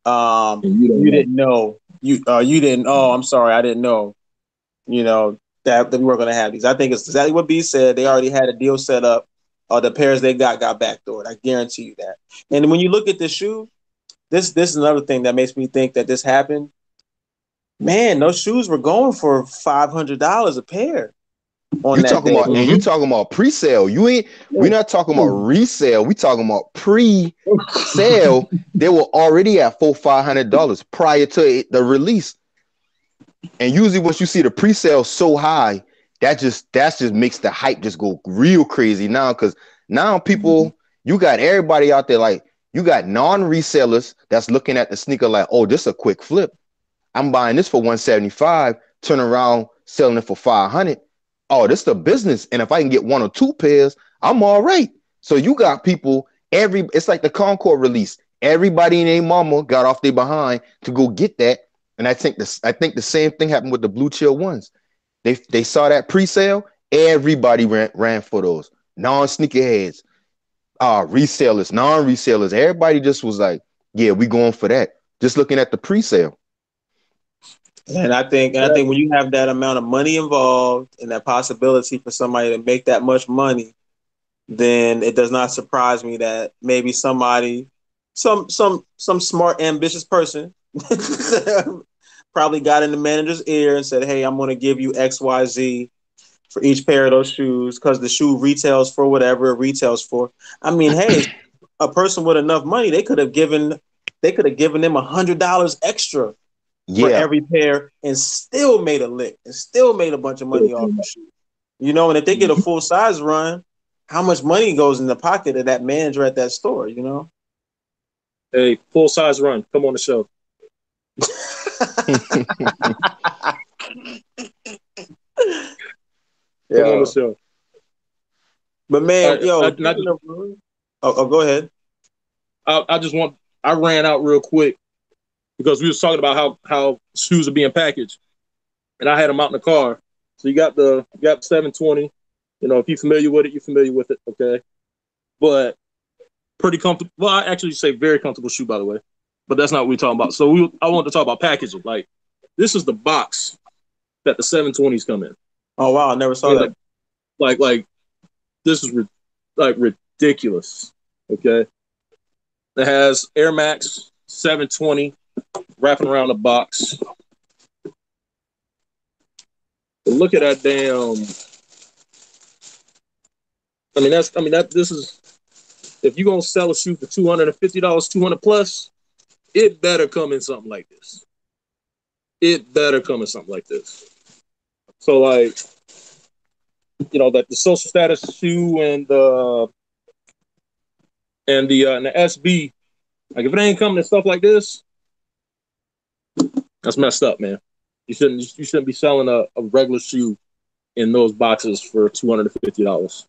You didn't know. You didn't. Oh, I'm sorry, I didn't know. That we were going to have these. I think it's exactly what B said. They already had a deal set up. The pairs they got backdoored. I guarantee you that. And when you look at the shoe, this is another thing that makes me think that this happened. Man, those shoes were going for $500 a pair. You talking about pre-sale. We're not talking about resale. We talking about pre-sale. They were already at $400-$500 prior to the release. And usually once you see the pre-sale so high, that just makes the hype just go real crazy now, because now people, you got everybody out there, like you got non-resellers that's looking at the sneaker like, oh, this is a quick flip. I'm buying this for $175, turn around selling it for $500. Oh, this is the business. And if I can get 1 or 2 pairs, I'm all right. So you got people, it's like the Concord release. Everybody and their mama got off their behind to go get that. And I think the same thing happened with the Blue Chill ones. They saw that pre-sale, everybody ran for those. Non-sneakerheads, resellers, non-resellers. Everybody just was like, yeah, we going for that. Just looking at the pre-sale. And I think when you have that amount of money involved and that possibility for somebody to make that much money, then it does not surprise me that maybe somebody, some smart, ambitious person probably got in the manager's ear and said, hey, I'm going to give you XYZ for each pair of those shoes, because the shoe retails for whatever it retails for. I mean, hey, a person with enough money, they could have given them $100 extra for every pair and still made a lick and still made a bunch of money off the shoe. And if they get a full size run, how much money goes in the pocket of that manager at that store, Hey, full size run. Come on the show. Come on the show. But man, go ahead. I ran out real quick because we was talking about how shoes are being packaged, and I had them out in the car. So you got the 720. If you're familiar with it, you're familiar with it, okay? But pretty comfortable. Well, I actually say very comfortable shoe, by the way. But that's not what we're talking about. So I wanted to talk about packaging. Like, this is the box that the 720s come in. Oh wow, I never saw that. Like this is ridiculous. Okay, it has Air Max 720 wrapping around the box. But look at that damn This is, if you're gonna sell a shoe for $250, $200 plus, it better come in something like this. So like, that the social status shoe and the SB, like if it ain't coming to stuff like this, that's messed up, man. You shouldn't be selling a regular shoe in those boxes for $250.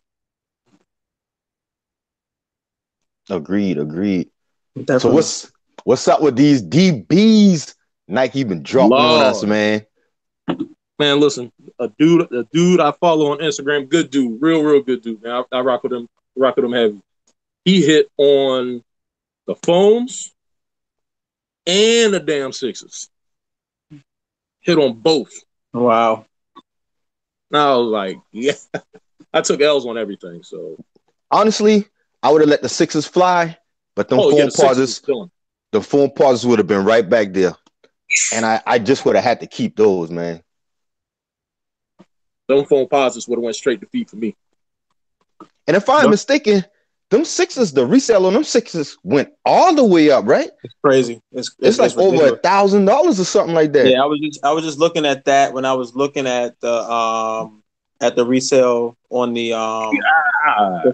Agreed. Definitely. So what's up with these DBs Nike been dropping on us, man? Man, listen, a dude I follow on Instagram, good dude, real good dude, man. I rock with him heavy. He hit on the foams and the damn sixes. Hit on both. Wow. I was like, yeah. I took L's on everything. So honestly, I would have let the sixes fly, but them foam pauses would have been right back there. And I just would have had to keep those, man. Them foam pauses would have went straight to feet for me. And if I'm mistaken, them sixes, the resale on them sixes went all the way up, right? It's crazy. It's like over $1,000 or something like that. Yeah, I was just looking at that when I was looking at the resale on the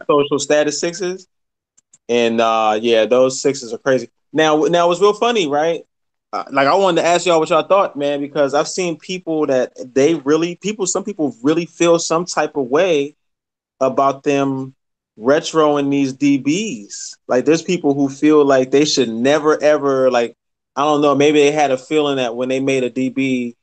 social status sixes. And those sixes are crazy. Now it was real funny, right? Like I wanted to ask y'all what y'all thought, man, because I've seen people that some people really feel some type of way about them retroing these DBs. Like there's people who feel like they should never ever, like, I don't know, maybe they had a feeling that when they made a DB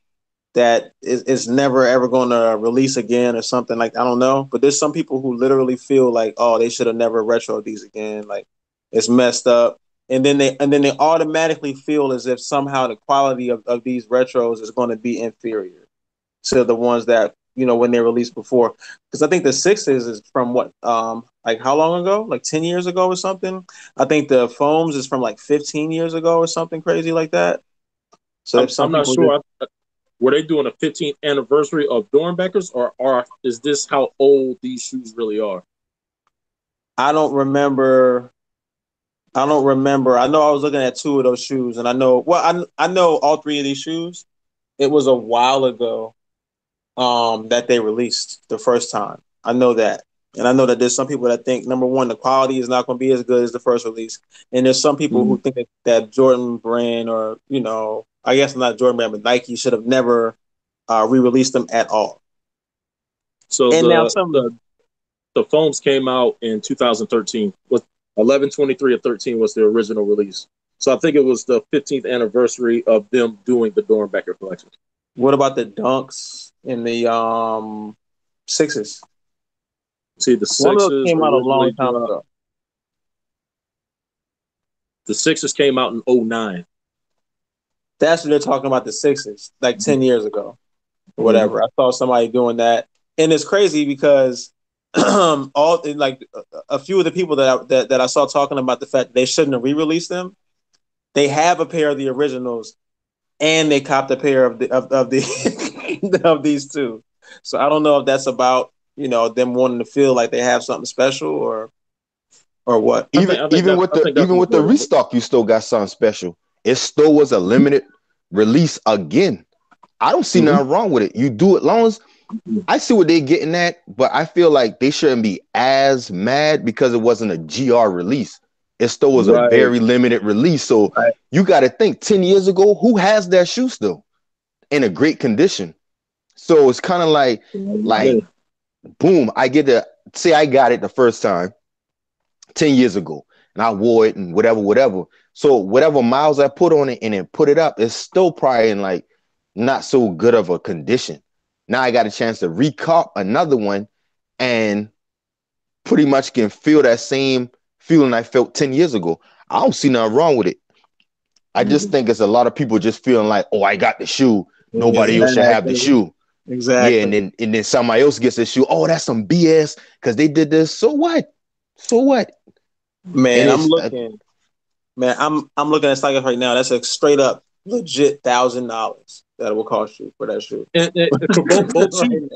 that is never ever going to release again or something, like, I don't know. But there's some people who literally feel like, oh, they should have never retroed these again. Like it's messed up. And then they automatically feel as if somehow the quality of these retros is going to be inferior to the ones that, when they released before. Because I think the sixes is from what, like how long ago? Like 10 years ago or something? I think the foams is from like 15 years ago or something crazy like that. So I'm not sure. Were they doing a 15th anniversary of Dornbeckers, or is this how old these shoes really are? I don't remember. I know I was looking at two of those shoes, and I know all three of these shoes. It was a while ago that they released the first time. I know that. And I know that there's some people that think, number one, the quality is not going to be as good as the first release. And there's some people who think that Jordan Brand, or, I guess not Jordan Brand, but Nike should have never re-released them at all. So the foams came out in 2013. 11/23 of 13 was the original release. So I think it was the 15th anniversary of them doing the Dornbecker collection. What about the Dunks and the sixes? See, the sixes came out a long time ago. The sixes came out in 2009. That's what they're talking about, the sixes, like 10 years ago, or whatever. I saw somebody doing that, and it's crazy because a few of the people that I saw talking about the fact that they shouldn't have re-released them, they have a pair of the originals, and they copped a pair of of these two. So I don't know if that's about them wanting to feel like they have something special or what. Even with the restock, you still got something special. It still was a limited release again. I don't see nothing wrong with it. You do it long as I see what they're getting at, but I feel like they shouldn't be as mad because it wasn't a GR release. It still was a very limited release. So you got to think 10 years ago, who has that shoe still in a great condition? So it's kind of like, boom, I get to say I got it the first time 10 years ago and I wore it and whatever. So whatever miles I put on it and then put it up, it's still probably in like not so good of a condition. Now I got a chance to recop another one and pretty much can feel that same feeling I felt 10 years ago. I don't see nothing wrong with it. I just think it's a lot of people just feeling like, oh, I got the shoe. Nobody else should have the shoe. Exactly. Yeah, and then somebody else gets the shoe. Oh, that's some BS because they did this. So what? Man, I'm looking at Sneakerholicbeez right now. That's a straight up legit $1,000 that it will cost you for that shoe. And for both shoes,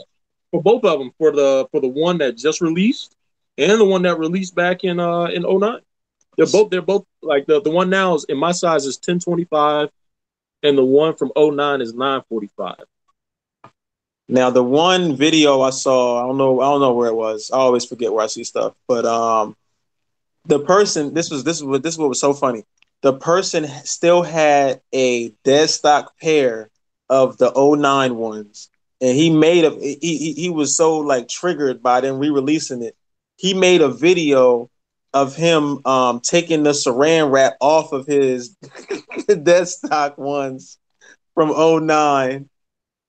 for both of them, for the one that just released and the one that released back in '09. They're both like the one now is in my size is 1025, and the one from '09 is 945. Now the one video I saw, I don't know where it was. I always forget where I see stuff. But the person, this is what was so funny. The person still had a dead stock pair of the '09 ones, and he was so like triggered by them re-releasing it. He made a video of him taking the saran wrap off of his dead stock ones from '09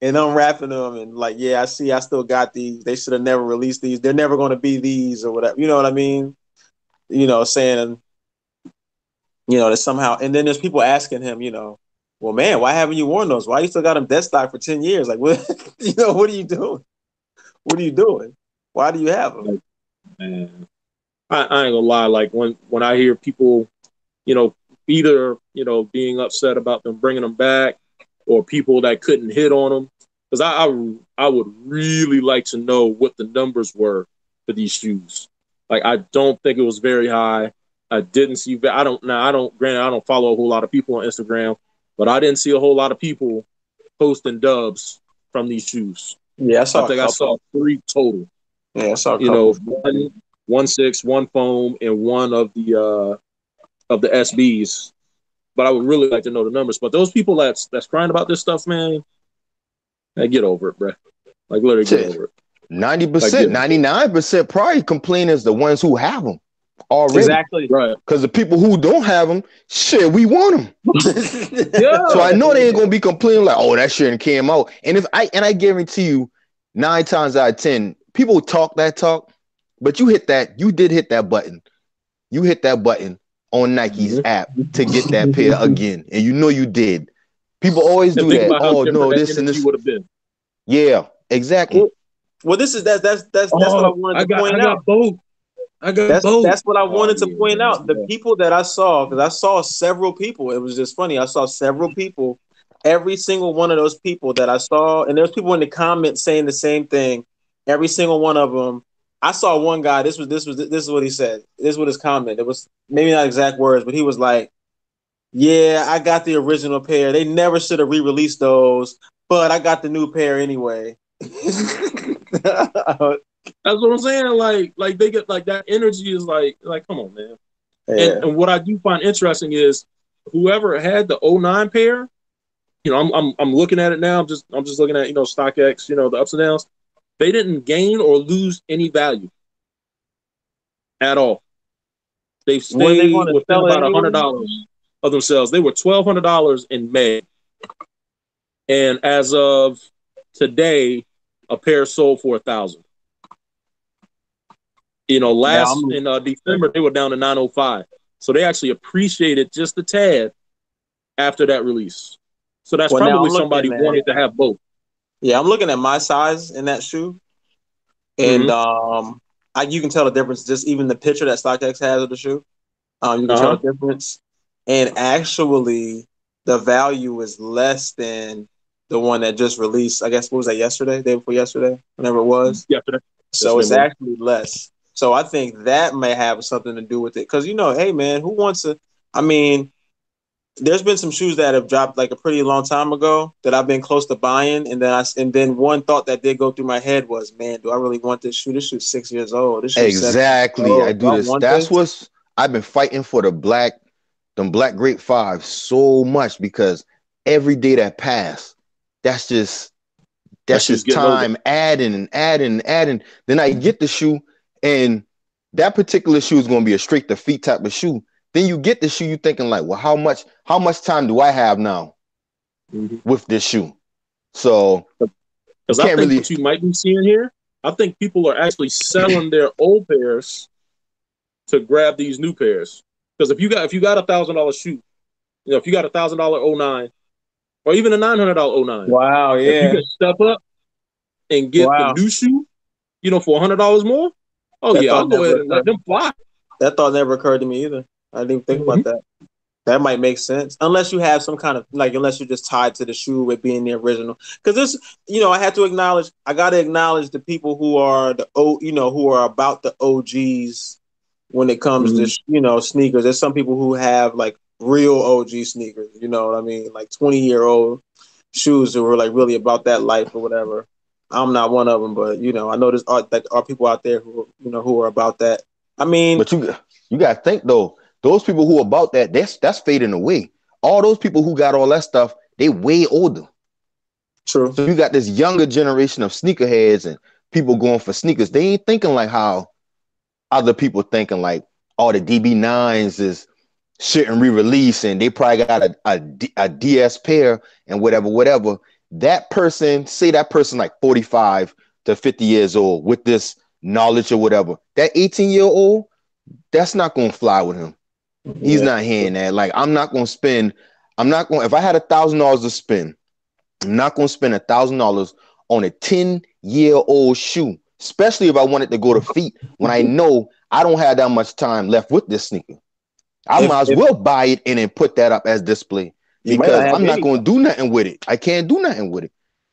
and unwrapping them and like, yeah, I see, I still got these. They should have never released these. They're never going to be these or whatever. You know what I mean? You know, saying, you know, that somehow, and then there's people asking him, you know, well, man, why haven't you worn those? Why you still got them dead stock for 10 years? Like, what, you know, what are you doing? What are you doing? Why do you have them? Man, I ain't gonna lie. Like when I hear people, you know, either, you know, being upset about them bringing them back or people that couldn't hit on them, because I would really like to know what the numbers were for these shoes. Like, I don't think it was very high. I didn't see. Granted, I don't follow a whole lot of people on Instagram, but I didn't see a whole lot of people posting dubs from these shoes. Yeah, I saw 3 total. Yeah, I saw a you couple. know, one 6, one foam, and one of the SBs. But I would really like to know the numbers. But those people that's crying about this stuff, man, get over it, bro. Like, literally get over it. 90%, 99% probably complain is the ones who have them already. Exactly. Right. Because the people who don't have them, shit, we want them. Yeah. So I know they ain't gonna be complaining like, oh, that shit came out. And I guarantee you, 9 times out of 10, people talk that talk, but you did hit that button. You hit that button on Nike's app to get that pair again, and you know you did. People always do that. Oh no, this and this would have been. Yeah, exactly. Well, that's what I wanted to point out. I got both. That's what I wanted to point out. The people that I saw, because I saw several people. It was just funny. I saw several people. Every single one of those people that I saw, and there's people in the comments saying the same thing. Every single one of them. I saw one guy. This is what he said. This is what his comment. It was maybe not exact words, but he was like, "Yeah, I got the original pair. They never should have re-released those, but I got the new pair anyway." That's what I'm saying. Like they get like that energy is like come on, man. Yeah. And what I do find interesting is whoever had the '09 pair, you know, I'm looking at it now. I'm just looking at, you know, StockX, you know, the ups and downs. They didn't gain or lose any value at all. They've stayed within about $100 of themselves. They were $1,200 in May, and as of today, a pair sold for $1,000. You know, in December they were down to 905, so they actually appreciated just a tad after that release. So that's probably somebody wanted to have both. Yeah, I'm looking at my size in that shoe, and you can tell the difference. Just even the picture that StockX has of the shoe, you can tell the difference. And actually, the value is less than the one that just released. I guess what was that yesterday? Day before yesterday, whenever it was. Yesterday. So it's actually less. So I think that may have something to do with it. Because, you know, hey, man, who wants to? I mean, there's been some shoes that have dropped like a pretty long time ago that I've been close to buying. And then one thought that did go through my head was, man, do I really want this shoe? This shoe's 6 years old. This shoe's exactly. 7 years old. I do this. That's what's I've been fighting for them black Grape 5 so much, because every day that passed, that's just time adding and adding and adding. Then I get the shoe, and that particular shoe is going to be a straight to feet type of shoe. Then you get the shoe, you thinking like, well, how much time do I have now with this shoe? So, because I think what you might be seeing here, I think people are actually selling their old pairs to grab these new pairs. Because if you got $1,000 shoe, you know, if you got $1,000 '09, or even a $900 '09, wow, yeah, if you can step up and get the new shoe, you know, for $100 more. Oh, I'll go ahead and let them fly. That thought never occurred to me either. I didn't even think about that. That might make sense, unless you have some kind of unless you're just tied to the shoe with being the original. Because this, I got to acknowledge the people who are who are about the OGs when it comes to sneakers. There's some people who have like real OG sneakers. You know what I mean? Like 20-year-old shoes that were like really about that life or whatever. I'm not one of them, but I know there are people out there who are about that. I mean, but you got to think though. Those people who are about that, that's fading away. All those people who got all that stuff, they way older. True. So you got this younger generation of sneakerheads and people going for sneakers. They ain't thinking like how other people thinking like, oh, the DB9s is shouldn't re-release and they probably got a DS pair and whatever. That person like 45 to 50 years old with this knowledge or whatever. That 18-year-old, that's not going to fly with him. He's not hearing that. Like, if I had $1,000 to spend, I'm not going to spend $1,000 on a 10-year-old shoe, especially if I wanted to go to feet when I know I don't have that much time left with this sneaker. I might as well buy it and then put that up as display because I'm not going to do nothing with it. I can't do nothing with it.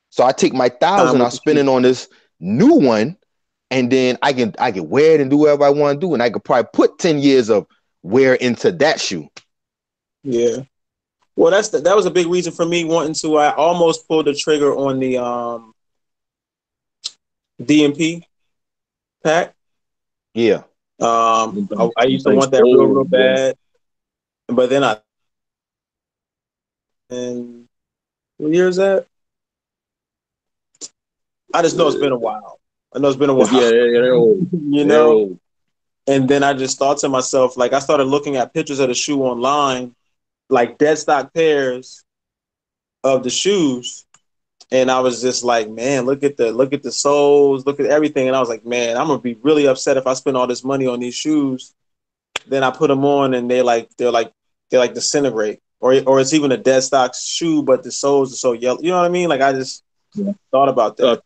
So I take my $1,000, I spend it on this new one, and then I can wear it and do whatever I want to do, and I could probably put 10 years of wear into that shoe. Yeah. Well, that was a big reason for me wanting to. I almost pulled the trigger on the DMP pack. Yeah. I used to want that real bad, but then and what year is that? I just know it's been a while. Yeah, they're old. They're old. And then I just thought to myself, like, I started looking at pictures of the shoe online, like dead stock pairs of the shoes. And I was just like, man, look at the soles, look at everything. And I was like, man, I'm going to be really upset if I spend all this money on these shoes. Then I put them on and they're like disintegrate. Or it's even a dead stock shoe, but the soles are so yellow. You know what I mean? Like, I just thought about that.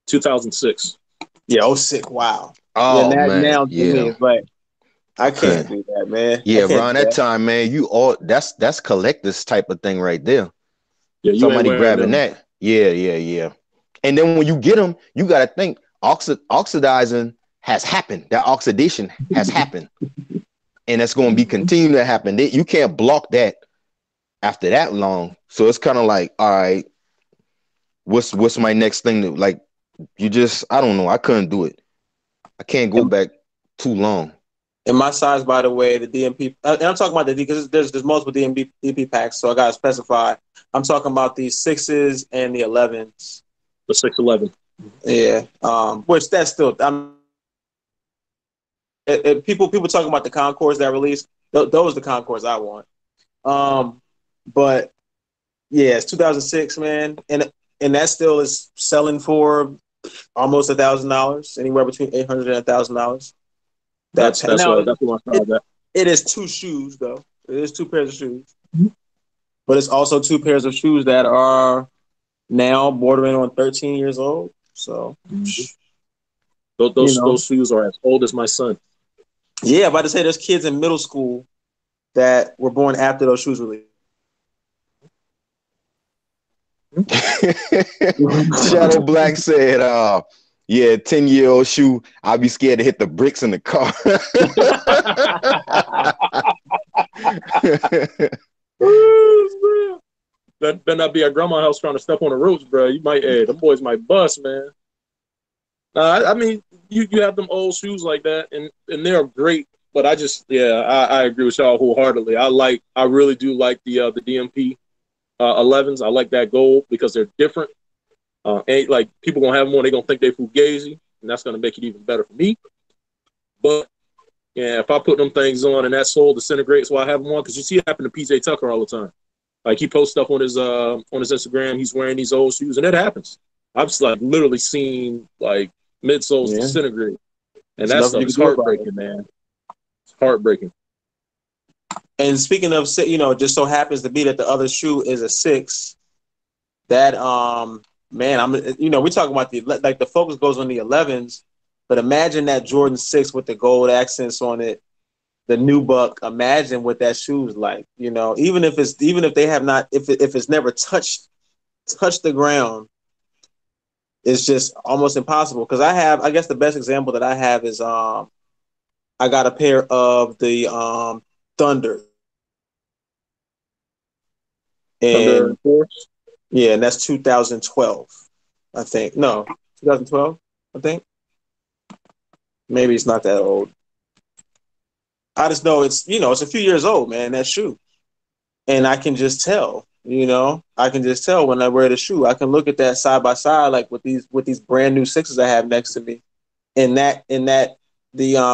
2006. Yeah, 06. Wow. Oh, man. Now to me, it's like, I can't do that, man. Yeah, around that time, man, that's collector's type of thing right there. Yeah, somebody grabbing that. Yeah. And then when you get them, you got to think oxidizing has happened. That oxidation has happened, and it's going to be continuing to happen. You can't block that after that long. So it's kind of like, all right, what's my next thing to like? I don't know. I couldn't do it. I can't go back too long. In my size, by the way, the DMP, and I'm talking about because there's multiple DMP packs, so I got to specify. I'm talking about the 6s and the 11s. The 611. Yeah. Which that's still, people talking about the Concords that released. Those are the Concords I want. But yeah, it's 2006, man, and that still is selling for almost $1,000, anywhere between $800 and $1,000. That's what I saw. It is two shoes, though. It is two pairs of shoes, but it's also two pairs of shoes that are now bordering on 13 years old. So those shoes are as old as my son. Yeah, I'm about to say there's kids in middle school that were born after those shoes released. Shadow Black said, yeah, 10-year-old shoe, I'll be scared to hit the bricks in the car. That better not be at grandma's house trying to step on the ropes, bro. You might, the boys might bust, man. I mean, you have them old shoes like that, and they're great. But I agree with y'all wholeheartedly. I really do like the DMP 11s. I like that gold because they're different. Ain't like people gonna have them on, they gonna think they fugazi, and that's gonna make it even better for me. But yeah, if I put them things on and that sole disintegrates while I have them on, because you see it happen to PJ Tucker all the time. Like he posts stuff on his Instagram, he's wearing these old shoes, and it happens. I've just like literally seen like midsoles disintegrate, and that stuff is heartbreaking, man. It's heartbreaking. And speaking of, just so happens to be that the other shoe is a 6. That man, we talking about the focus goes on the 11s, but imagine that Jordan 6 with the gold accents on it the new buck. Imagine what that shoe's like. You know, even if they have not, if it's never touched the ground, it's just almost impossible. Because I guess the best example that I have is I got a pair of the Thunder. And Force. yeah, and that's 2012, I think. No, 2012, I think. Maybe it's not that old. I just know it's a few years old, man, that shoe. And I can just tell, I can just tell when I wear the shoe. I can look at that side by side, like with these brand new sixes I have next to me. And the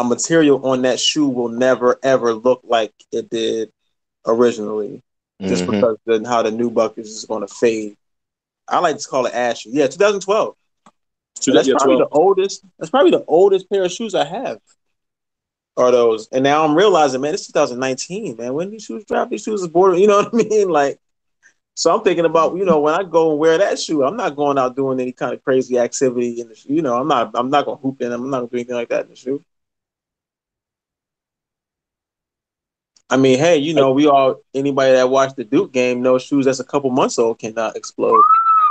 material on that shoe will never ever look like it did originally. Just because how the new buck is just going to fade. I like to call it ash. Yeah, 2012. So that's probably the oldest. That's probably the oldest pair of shoes I have. Are those? And now I'm realizing, man, it's 2019, man. When these shoes drop, these shoes is border. You know what I mean? Like, so I'm thinking about, when I go and wear that shoe, I'm not going out doing any kind of crazy activity in the shoe. I'm not going to hoop in them. I'm not going to do anything like that in the shoe. I mean, hey, anybody that watched the Duke game knows shoes that's a couple months old cannot explode.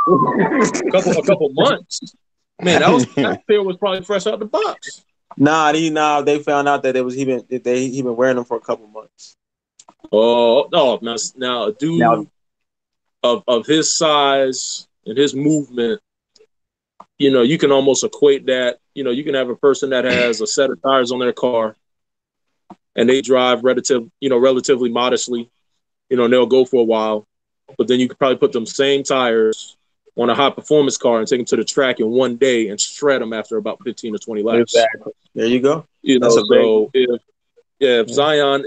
a couple months. Man, that pair was probably fresh out the box. Nah, they found out that he been wearing them for a couple months. Oh no! Now a dude of his size and his movement, you can almost equate that. You can have a person that has a set of tires on their car, and they drive relatively modestly, and they'll go for a while, but then you could probably put them same tires on a high performance car and take them to the track in one day and shred them after about 15 or 20 laps. Exactly. There you go. If Zion,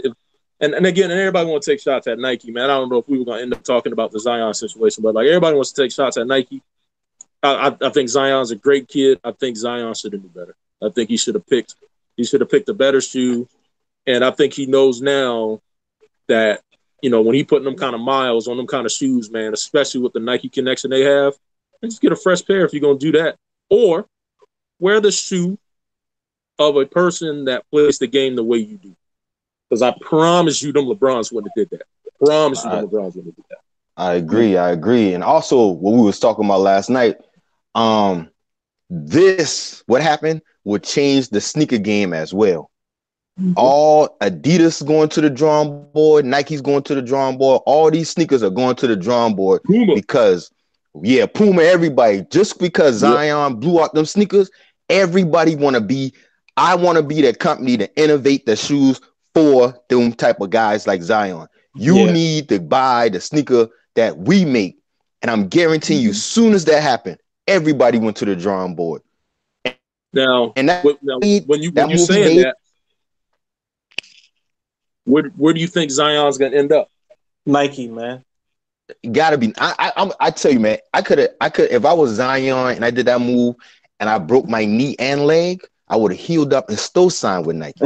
and again, everybody wants to take shots at Nike, man. I don't know if we were going to end up talking about the Zion situation, but like everybody wants to take shots at Nike. I think Zion's a great kid. I think Zion should have done better. I think he should have picked a better shoe. And I think he knows now that, when he putting them kind of miles on them kind of shoes, man, especially with the Nike connection they have, just get a fresh pair if you're going to do that. Or wear the shoe of a person that plays the game the way you do. Because I promise you them LeBrons wouldn't have did that. I agree. And also what we was talking about last night, what happened would change the sneaker game as well. All Adidas going to the drawing board, Nike's going to the drawing board. All these sneakers are going to the drawing board because, Puma, everybody. Just because Zion blew out them sneakers, everybody want to be. I want to be that company to innovate the shoes for them type of guys like Zion. You need to buy the sneaker that we make, and I'm guaranteeing you, as soon as that happened, everybody went to the drawing board. Now, when you saying that. Where do you think Zion's gonna end up? Nike, man. Gotta be. I tell you, man. I could if I was Zion and I did that move and I broke my knee and leg, I would have healed up and still signed with Nike.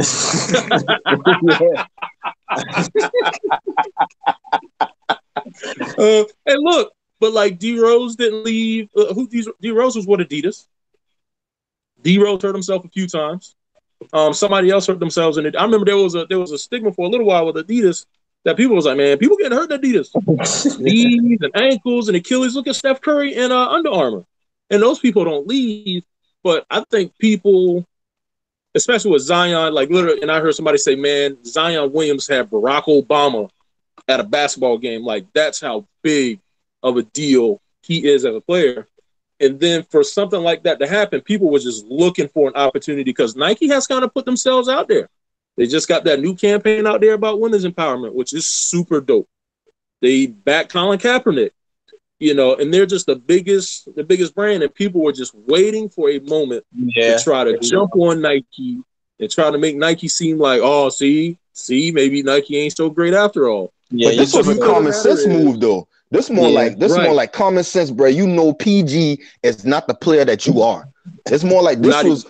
Hey, look, but like D Rose didn't leave. D Rose was with Adidas. D Rose hurt himself a few times. Somebody else hurt themselves in it. I remember there was a stigma for a little while with Adidas that people was like, man, people getting hurt in Adidas, knees and ankles and Achilles. Look at Steph Curry and Under Armour, and those people don't leave. But I think people, especially with Zion, like literally, and I heard somebody say, man, Zion Williams had Barack Obama at a basketball game. Like that's how big of a deal he is as a player. And then for something like that to happen, people were just looking for an opportunity because Nike has kind of put themselves out there. They just got that new campaign out there about women's empowerment, which is super dope. They back Colin Kaepernick, and they're just the biggest brand, and people were just waiting for a moment to try to jump on Nike and try to make Nike seem like, oh, see, maybe Nike ain't so great after all. Yeah, but this was a common sense move, though. This more like common sense, bro. PG is not the player that you are. It's more like this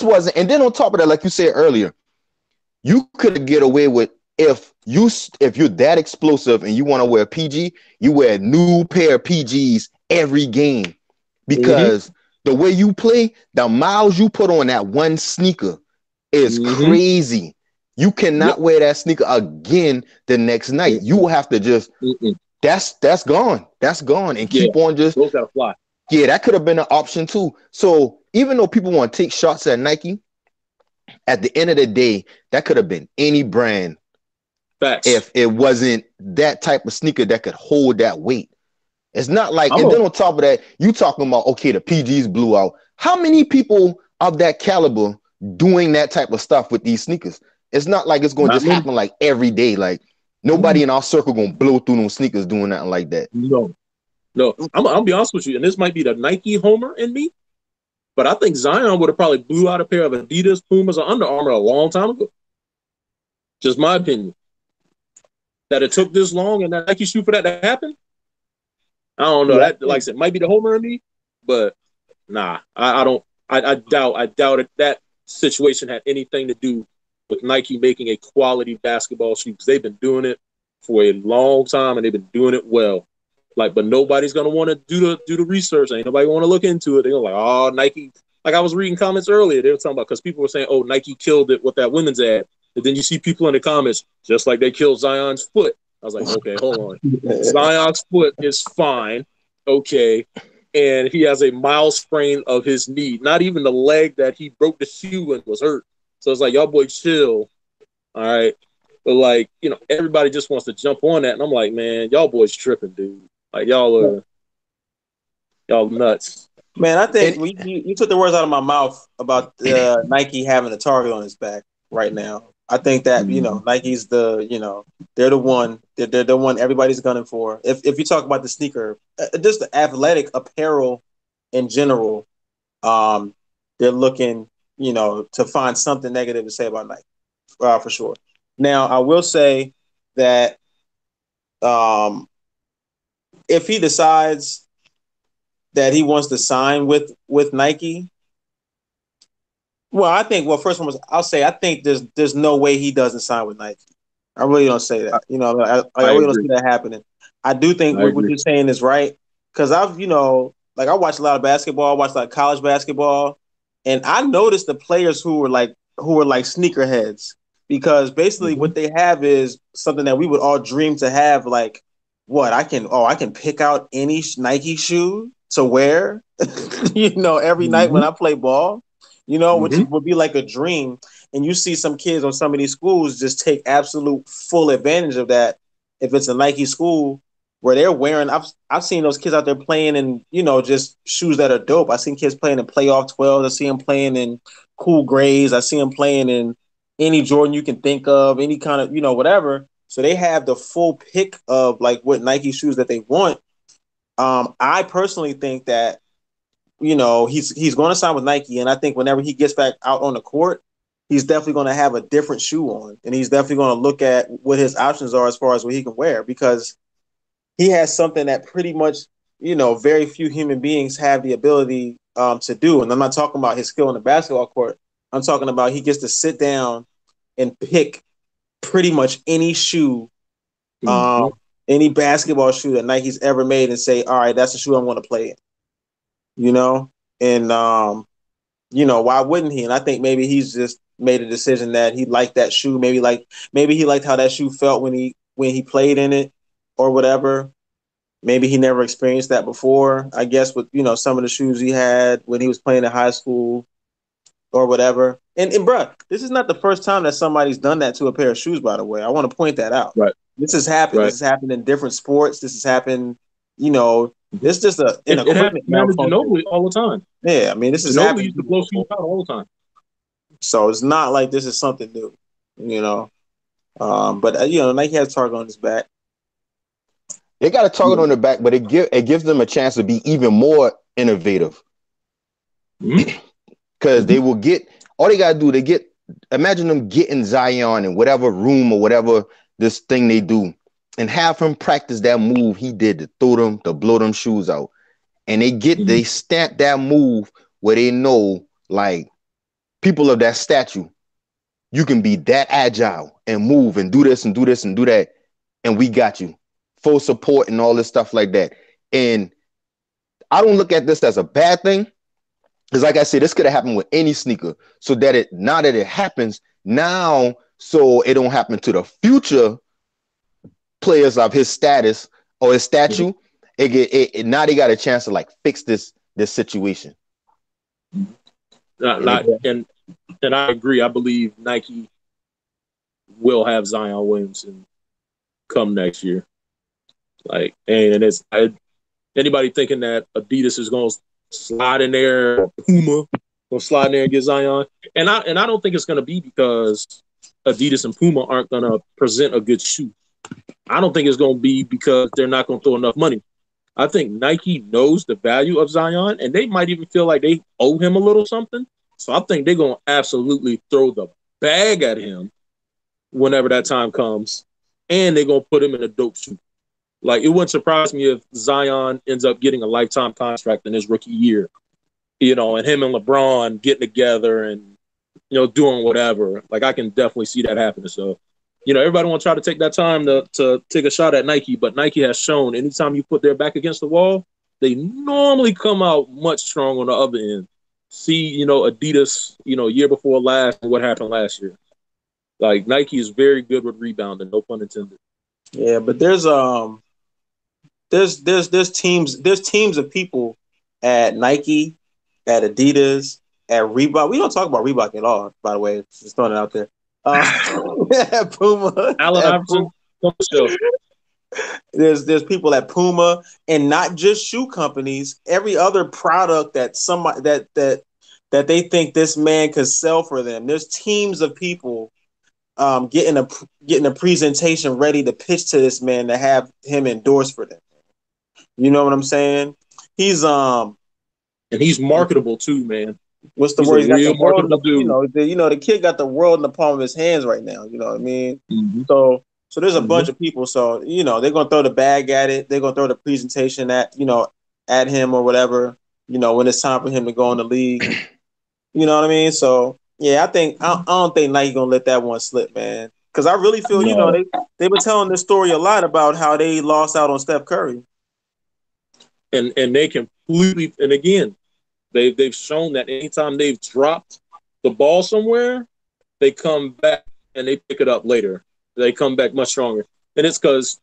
wasn't. And then on top of that, like you said earlier, you could get away with if you're that explosive and you want to wear PG, you wear a new pair of PGs every game because the way you play, the miles you put on that one sneaker is crazy. You cannot wear that sneaker again the next night. You will have to just that's gone. That's gone. And keep on just those gotta fly. Yeah, that could have been an option too. So even though people want to take shots at Nike, at the end of the day, that could have been any brand. Facts. If it wasn't that type of sneaker that could hold that weight. It's not like, and then on top of that, you talking about, okay, the PGs blew out. How many people of that caliber doing that type of stuff with these sneakers? It's not like it's going to just happen like every day. Like nobody in our circle going to blow through those sneakers doing nothing like that. No. I'm gonna be honest with you, and this might be the Nike homer in me, but I think Zion would have probably blew out a pair of Adidas, Pumas, or Under Armour a long time ago. Just my opinion. That it took this long and that Nike shoe for that to happen? I don't know. That, like I said, might be the homer in me, but nah, I don't. I doubt it. That situation had anything to do with Nike making a quality basketball shoe, because they've been doing it for a long time and they've been doing it well. Like, but nobody's gonna want to do the research. Ain't nobody want to look into it. They're like, oh, Nike. Like I was reading comments earlier, they were talking about, because people were saying, oh, Nike killed it with that women's ad. And then you see people in the comments, just like they killed Zion's foot. I was like, okay, hold on. Zion's foot is fine, okay, and he has a mild sprain of his knee. Not even the leg that he broke the shoe in was hurt. So it's like, y'all boy, chill, all right. But like, you know, everybody just wants to jump on that, and I'm like, man, y'all boys tripping, dude. Like y'all nuts. Man, I think you took the words out of my mouth about Nike having a target on his back right now. I think that, you know, Nike's they're the one everybody's gunning for. If you talk about the sneaker, just the athletic apparel in general, they're looking, you know, to find something negative to say about Nike, for sure. Now, I will say that if he decides that he wants to sign with Nike, well, I think, first one was, I'll say, I think there's no way he doesn't sign with Nike. I really don't say that. You know, I really don't see that happening. I do think what you're saying is right, because I've, you know, like I watch a lot of basketball, I watch a lot of college basketball, and I noticed the players who were like sneakerheads, because basically what they have is something that we would all dream to have. Like, what I can pick out any Nike shoe to wear, you know, every night when I play ball. You know, which would be like a dream. And you see some kids on some of these schools just take absolute full advantage of that. If it's a Nike school where they're wearing, I've seen those kids out there playing in, you know, just shoes that are dope. I've seen kids playing in playoff 12s. I see them playing in cool grays. I see them playing in any Jordan you can think of, any kind of, you know, whatever. So they have the full pick of like what Nike shoes that they want. I personally think that, you know, he's going to sign with Nike, and I think whenever he gets back out on the court, he's definitely going to have a different shoe on, and he's definitely going to look at what his options are as far as what he can wear, because he has something that pretty much, you know, very few human beings have the ability to do. And I'm not talking about his skill in the basketball court. I'm talking about he gets to sit down and pick pretty much any shoe, any basketball shoe that Nike's ever made, and say, all right, that's the shoe I want to play in. You know, and you know, why wouldn't he? And I think maybe he's just made a decision that he liked that shoe. Maybe he liked how that shoe felt when he played in it, or whatever. Maybe he never experienced that before. I guess with, you know, some of the shoes he had when he was playing in high school, or whatever. And bruh, this is not the first time that somebody's done that to a pair of shoes. By the way, I want to point that out. Right. This has happened. Right. This has happened in different sports. This has happened. You know. It's just it happens to Ginobili all the time. Yeah, I mean, this is Ginobili used to blow shoes out all the time. So it's not like this is something new, you know. But you know, Nike has a target on his back. They got a target on their back, but it gives them a chance to be even more innovative. Because they will get all they gotta do. Imagine them getting Zion in whatever room or whatever this thing they do, and have him practice that move he did to blow them shoes out. And they stamp that move where they know, like, people of that stature, you can be that agile and move and do this and do this and do that, and we got you. Full support and all this stuff like that. And I don't look at this as a bad thing, because like I said, this could have happened with any sneaker. So now that it happens, now so it don't happen to the future players of his status or his statue. Now they got a chance to like fix this situation. And I agree. I believe Nike will have Zion Williamson come next year. Like, and it's anybody thinking that Adidas is going to slide in there, Puma will slide in there and get Zion, and I don't think it's going to be because Adidas and Puma aren't going to present a good shoe. I don't think it's going to be because they're not going to throw enough money. I think Nike knows the value of Zion, and they might even feel like they owe him a little something. So I think they're going to absolutely throw the bag at him whenever that time comes, and they're going to put him in a dope shoe. Like, it wouldn't surprise me if Zion ends up getting a lifetime contract in his rookie year, you know, and him and LeBron getting together and, you know, doing whatever. Like, I can definitely see that happening. So, you know, everybody want to try to take that time to take a shot at Nike, but Nike has shown anytime you put their back against the wall, they normally come out much strong on the other end. See, you know, Adidas, you know, year before last and what happened last year. Like, Nike is very good with rebounding, no pun intended. Yeah, but there's teams of people at Nike, at Adidas, at Reebok. We don't talk about Reebok at all, by the way. Just throwing it out there. At Puma, Allen Iverson. There's people at Puma, and not just shoe companies. Every other product that somebody that they think this man could sell for them. There's teams of people getting a presentation ready to pitch to this man to have him endorse for them. You know what I'm saying? He's and he's marketable too, man. What's the word? He's got the world in the, you know, the kid got the world in the palm of his hands right now. You know what I mean? Mm-hmm. So there's a bunch of people. So, you know, they're gonna throw the bag at it. They're gonna throw the presentation at him or whatever. You know, when it's time for him to go in the league. You know what I mean? So yeah, I don't think Nike gonna let that one slip, man. Because I really feel you know they've been telling this story a lot about how they lost out on Steph Curry. And they completely, and again, they've shown that anytime they've dropped the ball somewhere, they come back and they pick it up later. They come back much stronger. And it's because,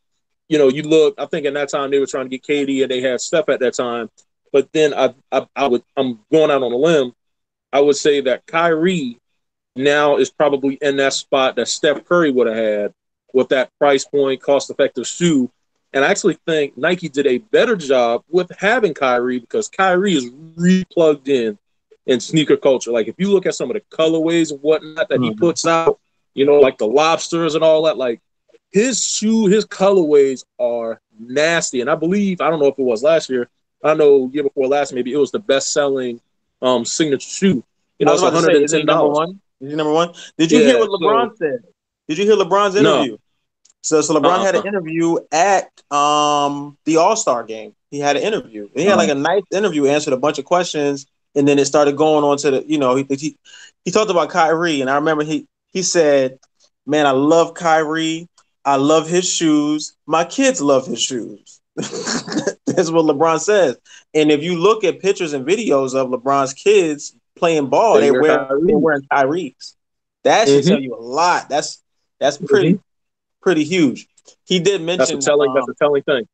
you know, you look, I think in that time they were trying to get KD and they had Steph at that time. But then I'm going out on a limb. I would say that Kyrie now is probably in that spot that Steph Curry would have had with that price point, cost-effective shoe. And I actually think Nike did a better job with having Kyrie because Kyrie is really plugged in sneaker culture. Like, if you look at some of the colorways and whatnot that he puts out, you know, like the lobsters and all that, like, his colorways are nasty. And I believe, I don't know if it was last year, I know year before last, maybe it was the best-selling signature shoe. You know, it's $110. Is he number one? Did you hear what LeBron said? Did you hear LeBron's interview? No. So LeBron had an interview at the All-Star game. He had an interview. He had like a nice interview, answered a bunch of questions, and then it started going on to the, you know, he talked about Kyrie, and I remember he said, "Man, I love Kyrie. I love his shoes. My kids love his shoes." That's what LeBron says. And if you look at pictures and videos of LeBron's kids playing ball, they're wearing Kyrie's. That should tell you a lot. That's pretty huge. He did mention that's a telling thing.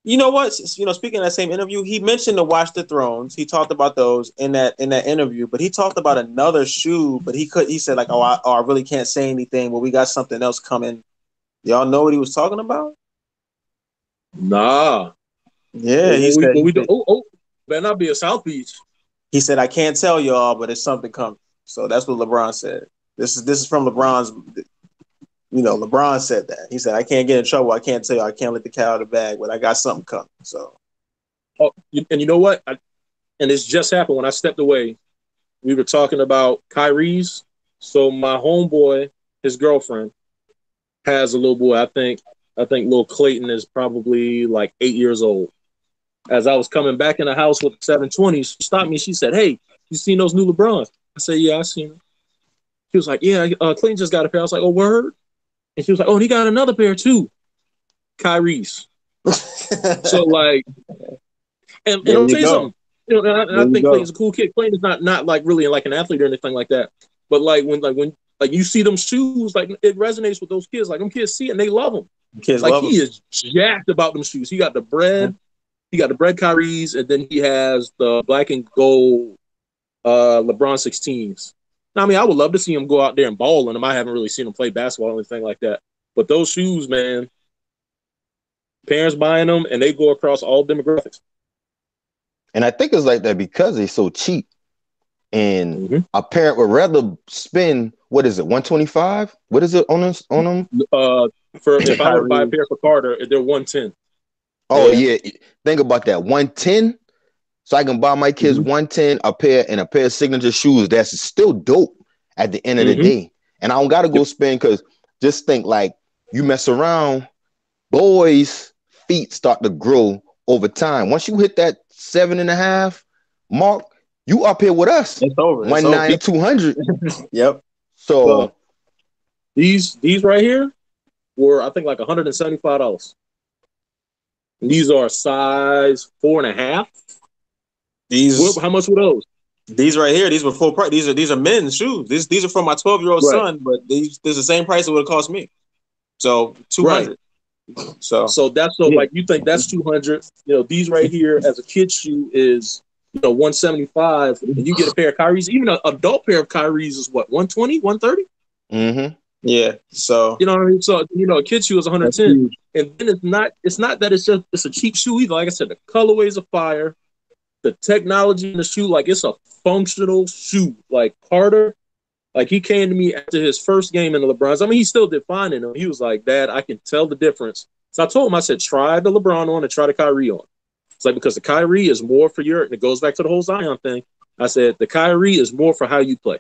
You know what? You know, speaking of that same interview, he mentioned the Watch the Thrones. He talked about those in that interview, but he talked about another shoe. But he said like, I really can't say anything. But we got something else coming. Y'all know what he was talking about? Nah. Yeah, he said. Better not be a South Beach. He said, I can't tell y'all, but it's something coming. So that's what LeBron said. This is from LeBron's. You know, LeBron said that. He said, I can't get in trouble. I can't tell you. I can't let the cat out of the bag, but I got something coming. So. Oh, and you know what? And this just happened when I stepped away. We were talking about Kyrie's. So my homeboy, his girlfriend, has a little boy. I think little Clayton is probably like 8 years old. As I was coming back in the house with the 720s, she stopped me. She said, "Hey, you seen those new LeBrons?" I said, "Yeah, I seen them." She was like, "Yeah, Clayton just got a pair." I was like, "Oh, word?" And she was like, "Oh, and he got another pair too, Kyrie's." So like, and I'll tell you something. You know, and I think Clayton's a cool kid. Clayton is not like really like an athlete or anything like that. But like when Like you see them shoes, like it resonates with those kids. Like them kids see it and they love them. Kids like love he them. is jacked about them shoes. He got the bread, Kyrie's, and then he has the black and gold LeBron 16s. Now, I mean, I would love to see him go out there and ball in them. I haven't really seen him play basketball or anything like that. But those shoes, man, parents buying them and they go across all demographics. And I think it's like that because they're so cheap. And a parent would rather spend, what is it, 125? What is it on them? If I were to buy a pair for Carter, they're 110. Oh yeah. Think about that. 110. So I can buy my kids 110 a pair of signature shoes. That's still dope at the end of the day. And I don't gotta go spend, because just think, like, you mess around, boys' feet start to grow over time. Once you hit that 7.5 mark, you up here with us. It's over. 190, 200. Yep. So these right here were, I think, like $175. These are size 4.5. How much were those? These right here, these were full price. These are men's shoes. These are for my 12-year-old son, but these the same price it would have cost me. So 200. So that's like, you think that's 200. These right here as a kid's shoe is 175, and you get a pair of Kyrie's. Even an adult pair of Kyrie's is what, 120, 130? Yeah. So you know what I mean? So a kid's shoe is 110. And then it's not that it's a cheap shoe either. Like I said, the colorways are fire. The technology in the shoe, like, it's a functional shoe. Like Carter, like, he came to me after his first game in the LeBrons. I mean, he still did fine in them. He was like, Dad, I can tell the difference. So I told him, I said, try the LeBron on and try the Kyrie on. It's like, because the Kyrie is more for and it goes back to the whole Zion thing. I said, the Kyrie is more for how you play.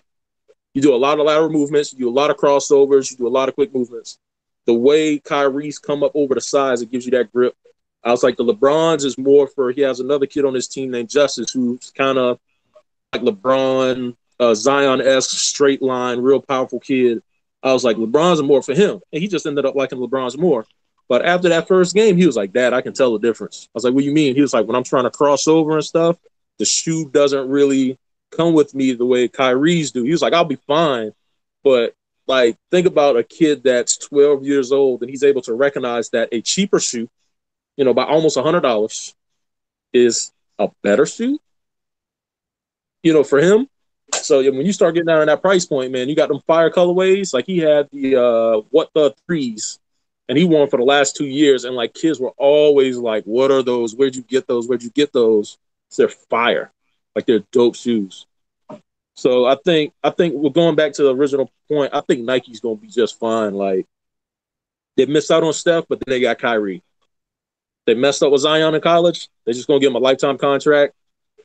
You do a lot of lateral movements, you do a lot of crossovers, you do a lot of quick movements. The way Kyrie's come up over the sides, it gives you that grip. I was like, the LeBrons is more for, he has another kid on his team named Justice, who's kind of like LeBron, Zion-esque, straight line, real powerful kid. I was like, LeBron's are more for him. And he just ended up liking LeBron's more. But after that first game, he was like, Dad, I can tell the difference. I was like, what do you mean? He was like, when I'm trying to cross over and stuff, the shoe doesn't really come with me the way Kyrie's do. He was like, I'll be fine. But, like, think about a kid that's 12 years old and he's able to recognize that a cheaper shoe, by almost $100 is a better shoe, for him. So when you start getting down in that price point, man, you got them fire colorways. Like, he had the What the Threes, and he won for the last 2 years. And, like, kids were always like, what are those? Where'd you get those? Where'd you get those? So they're fire. Like, they're dope shoes. So I think we're going back to the original point. I think Nike's going to be just fine. Like, they missed out on Steph, but then they got Kyrie. They messed up with Zion in college. They're just going to give him a lifetime contract,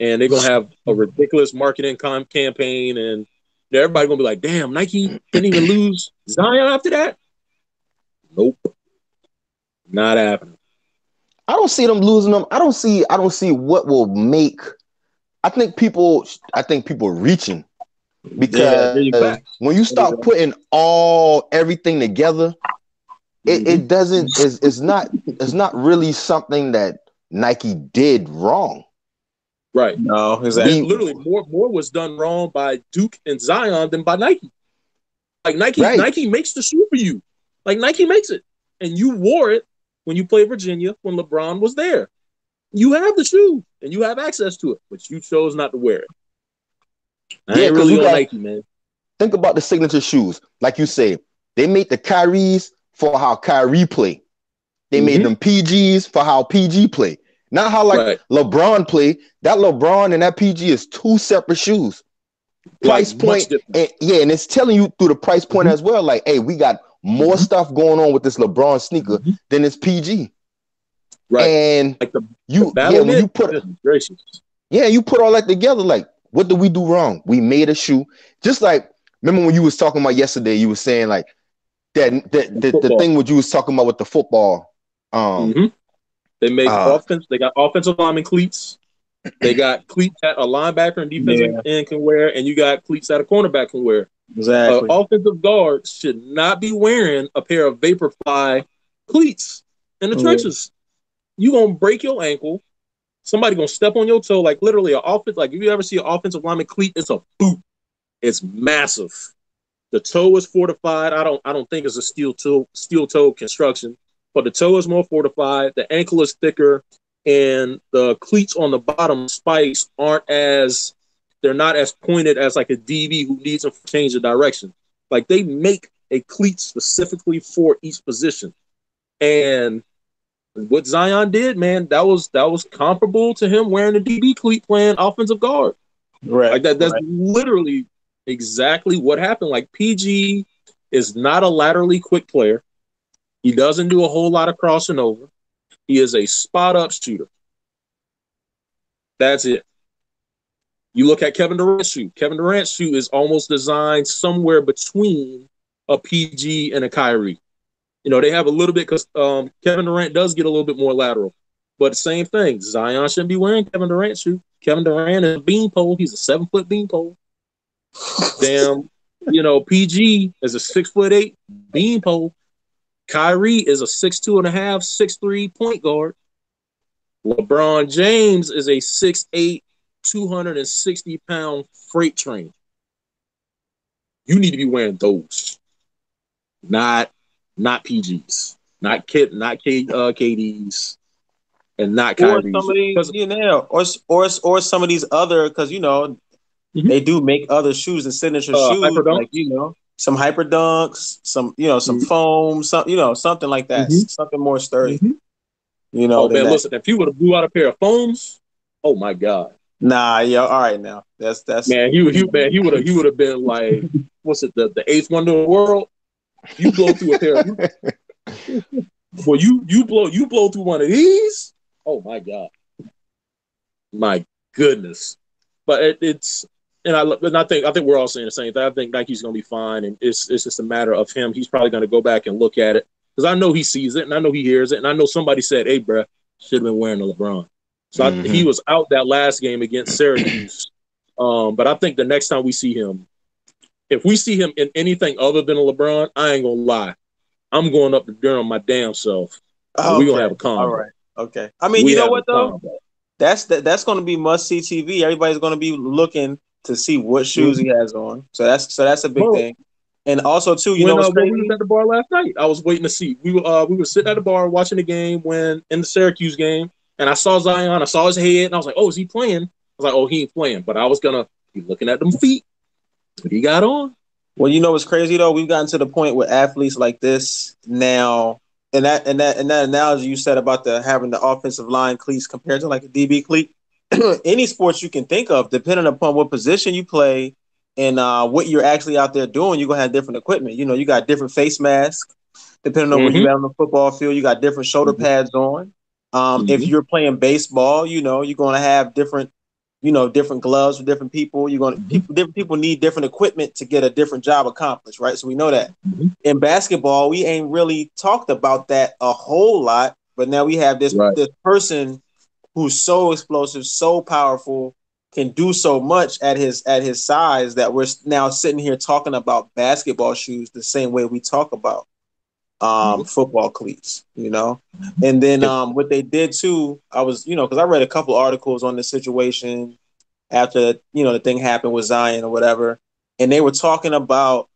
and they're going to have a ridiculous marketing campaign, and everybody's going to be like, damn, Nike didn't even lose Zion after that? Nope. Not happening. I don't see them losing them. I don't see what will make. I think people are reaching, because when you start putting everything together, it doesn't. It's not really something that Nike did wrong. Right. No, exactly. Literally, more was done wrong by Duke and Zion than by Nike. Like, Nike makes the shoe for you. Like, Nike makes it, and you wore it when you played Virginia when LeBron was there. You have the shoe and you have access to it, but you chose not to wear it. I ain't really on Nike, man. Think about the signature shoes. Like you say, they made the Kyries for how Kyrie play. They made them PGs for how PG play. Not how LeBron play. That LeBron and that PG is two separate shoes. Price point. And it's telling you through the price point as well. Like, hey, we got more stuff going on with this LeBron sneaker than this PG. Right. And like you put all that together, like, what did we do wrong? We made a shoe. Just like, remember when you was talking about yesterday, you were saying like the thing what you was talking about with the football. They make offense. They got offensive lineman cleats. They got cleats that a linebacker and defensive end can wear, and you got cleats that a cornerback can wear. Exactly. Offensive guards should not be wearing a pair of Vaporfly cleats in the trenches. You gonna break your ankle. Somebody gonna step on your toe. Like, literally, an offense. Like, if you ever see an offensive lineman cleat, it's a boot. It's massive. The toe is fortified. I don't think it's a steel toe construction, but the toe is more fortified. The ankle is thicker, and the cleats on the bottom spikes they're not as pointed as like a DB who needs them to change the direction. Like they make a cleat specifically for each position. And what Zion did, man, that was comparable to him wearing a DB cleat playing offensive guard. Right. Like that's literally exactly what happened. Like PG is not a laterally quick player. He doesn't do a whole lot of crossing over. He is a spot up shooter. That's it. You look at Kevin Durant's shoe. Kevin Durant's shoe is almost designed somewhere between a PG and a Kyrie. You know, they have a little bit because Kevin Durant does get a little bit more lateral. But same thing. Zion shouldn't be wearing Kevin Durant's shoe. Kevin Durant is a beanpole. He's a 7-foot beanpole. Damn, you know, PG is a 6'8" beanpole. Kyrie is a 6'2.5", 6'3" point guard. LeBron James is a 6'8", 260-pound freight train. You need to be wearing those, not PGs, not KDs, and not Kyrie's. Or some of these, you know, or some of these other, because you know they do make other shoes and signature shoes, like you know, some hyper dunks, some some foam, something like that, something more sturdy. You know, man, listen, if you would have blew out a pair of foams, oh my god. Nah, yeah, all right now. That's man. He would have been like, what's it, the 8th wonder of the world? You blow through a pair of well, you blow through one of these. Oh my god, my goodness! But it's I think we're all saying the same thing. I think Nike's gonna be fine, and it's just a matter of him. He's probably gonna go back and look at it because I know he sees it and I know he hears it, and I know somebody said, "Hey, bro, should have been wearing the LeBron." So he was out that last game against Syracuse. But I think the next time we see him, if we see him in anything other than a LeBron, I ain't gonna lie, I'm going up to Durham my damn self. We're gonna have a combo. All right. Okay. I mean, you know what though? That's going to be must see TV. Everybody's going to be looking to see what shoes he has on. So that's a big thing. And also too, you know what's crazy? When we was at the bar last night, I was waiting to see. We were sitting at the bar watching the game when in the Syracuse game, and I saw Zion. I saw his head, and I was like, "Oh, is he playing?" I was like, "Oh, he ain't playing." But I was gonna be looking at them feet. What he got on? Well, you know what's crazy though? We've gotten to the point with athletes like this now, and that analogy you said about having the offensive line cleats compared to like a DB cleat. Any sports you can think of, depending upon what position you play and what you're actually out there doing, you're gonna have different equipment. You know, you got different face masks depending on where you're at on the football field. You got different shoulder pads on. If you're playing baseball, you know, you're gonna have different gloves for different people. Different people need different equipment to get a different job accomplished, right? So we know that. In basketball, we ain't really talked about that a whole lot, but now we have this person who's so explosive, so powerful, can do so much at his size that we're now sitting here talking about basketball shoes the same way we talk about football cleats, you know. And then what they did too, I was, because I read a couple articles on the situation after the thing happened with Zion or whatever, and they were talking about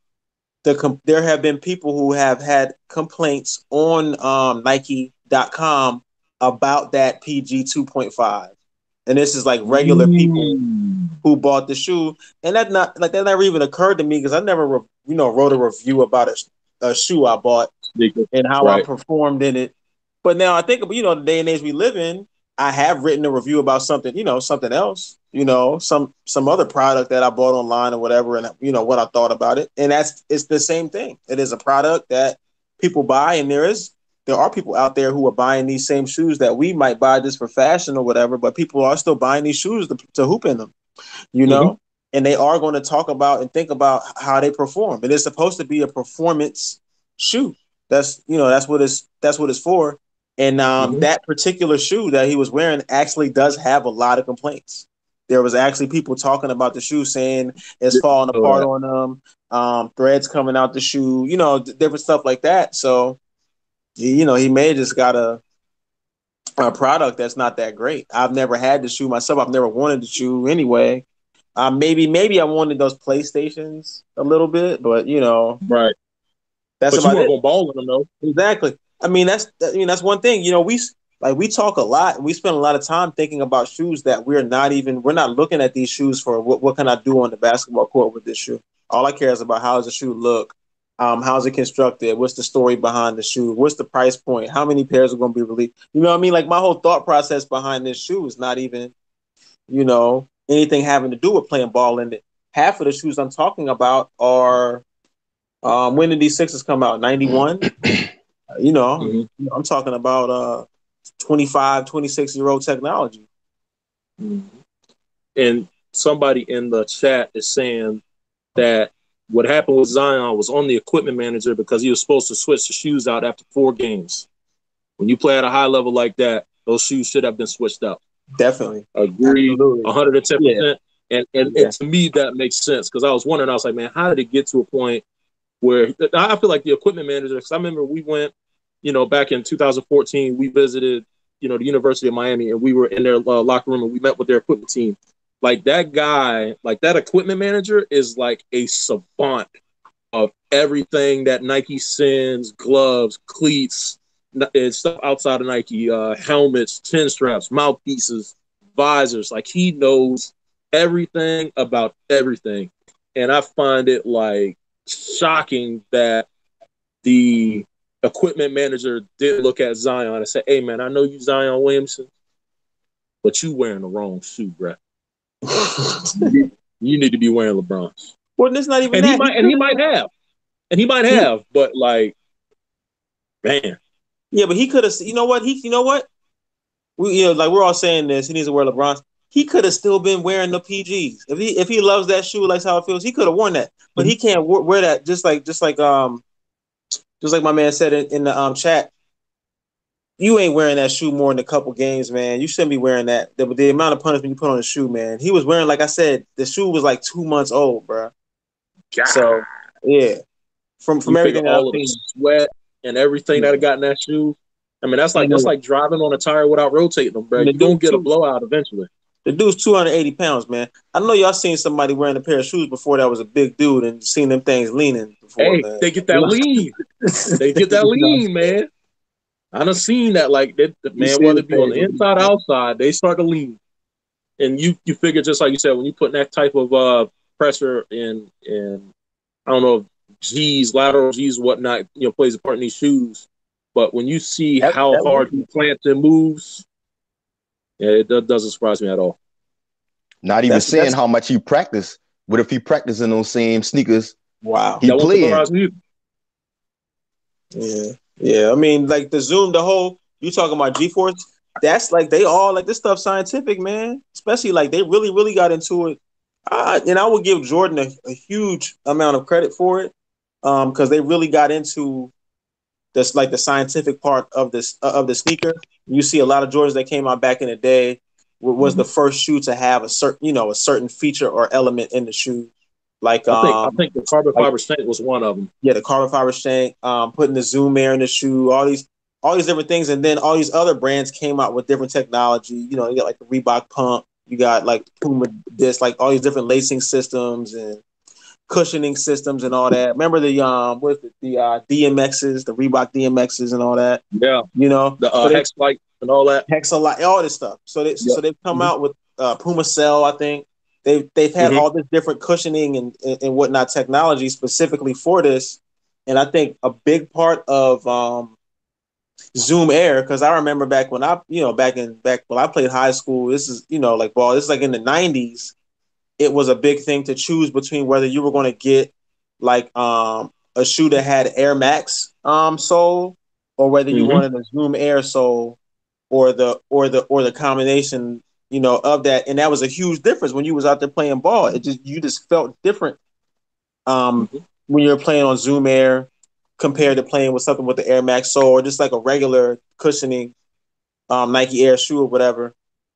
there have been people who have had complaints on Nike.com about that PG 2.5, and this is like regular people who bought the shoe, and that never even occurred to me because I never wrote a review about a shoe I bought and how I performed in it. But now I think the day and age we live in, I have written a review about something else, some other product that I bought online or whatever, and what I thought about it, and it's the same thing. It is a product that people buy, and there are people out there who are buying these same shoes that we might buy just for fashion or whatever, but people are still buying these shoes to hoop in them, and they are going to talk about and think about how they perform. And it's supposed to be a performance shoe. That's what it's for. And that particular shoe that he was wearing actually does have a lot of complaints. There was actually people talking about the shoe saying it's falling apart on them, threads coming out the shoe, different stuff like that. So, he may have just got a product that's not that great. I've never had the shoe myself. I've never wanted the shoe anyway. Maybe I wanted those PlayStations a little bit, but Right. that's But you about weren't it. gonna ball in them though. Exactly. That's one thing. We talk a lot and we spend a lot of time thinking about shoes that we're not looking at these shoes for what can I do on the basketball court with this shoe. All I care is about how does the shoe look, how's it constructed, what's the story behind the shoe, what's the price point, how many pairs are going to be released. You know what I mean? Like my whole thought process behind this shoe is not even anything having to do with playing ball in it. Half of the shoes I'm talking about are when did these sixes come out? 91? I'm talking about 25, 26-year-old technology. And somebody in the chat is saying that what happened with Zion was on the equipment manager because he was supposed to switch the shoes out after 4 games. When you play at a high level like that, those shoes should have been switched out. Definitely. Agreed. 110%. Yeah. And to me, that makes sense because I was wondering, I was like, man, how did it get to a point where I feel like the equipment manager, because I remember we went, back in 2014, we visited, the University of Miami, and we were in their locker room and we met with their equipment team. Like that guy, like that equipment manager is like a savant of everything that Nike sends, gloves, cleats, and stuff outside of Nike, helmets, chin straps, mouthpieces, visors. Like he knows everything about everything. And I find it like shocking that the equipment manager did look at Zion and say, hey man, I know you Zion Williamson, but you wearing the wrong shoe, bro. You need to be wearing LeBron's. Well, it's not even and that. He might have, but like, man. Yeah, but he could have. You know what? We're all saying this. He needs to wear LeBron's. He could have still been wearing the PGs. If he loves that shoe, likes how it feels, he could have worn that. But he can't wear that. Just like my man said in the chat. You ain't wearing that shoe more than a couple games, man. You shouldn't be wearing that. The amount of punishment you put on the shoe, man. He was wearing, like I said, the shoe was like 2 months old, bro. God. So yeah, from everything all of the sweat and everything that got in that shoe. I mean, that's like driving on a tire without rotating them, bro. You're gonna get a blowout eventually. The dude's 280 pounds, man. I know y'all seen somebody wearing a pair of shoes before that was a big dude and seen them things leaning before. Hey, man. they get that lean. They get that lean, man. I done seen that, like, man, whether it be on the inside or outside, they start to lean. And you figure, just like you said, when you put that type of pressure in, I don't know, G's, lateral G's, whatnot, plays a part in these shoes. But when you see how hard he plants and moves, yeah, it doesn't surprise me at all. Not even saying how much he practiced. What if he practicing those same sneakers? Wow. He playing. Yeah. I mean, like the Zoom, you talking about G-Force, that's like they all like this stuff scientific, man. Especially like they really, really got into it. And I would give Jordan a huge amount of credit for it. Because they really got into this, like the scientific part of this of the sneaker. You see a lot of Jordans that came out back in the day was the first shoe to have a certain feature or element in the shoe. Like I think the carbon fiber shank was one of them. Yeah, the carbon fiber shank, putting the Zoom Air in the shoe, all these different things, and then all these other brands came out with different technology. You got like the Reebok pump, you got like Puma disc, like all these different lacing systems and cushioning systems and all that. Remember the DMXs, the Reebok DMXs and all that. Yeah, the Hexalite and all that. Hexalite, all this stuff. So they've come out with Puma Cell. I think they've had all this different cushioning and whatnot technology specifically for this. And I think a big part of Zoom Air, because I remember back when I played high school. This is like ball. This is like in the 90s. It was a big thing to choose between whether you were going to get like a shoe that had Air Max sole, or whether you wanted a Zoom Air sole, or the combination of that. And that was a huge difference when you was out there playing ball. You just felt different when you're playing on Zoom Air compared to playing with something with the Air Max sole, or just like a regular cushioning Nike Air shoe or whatever.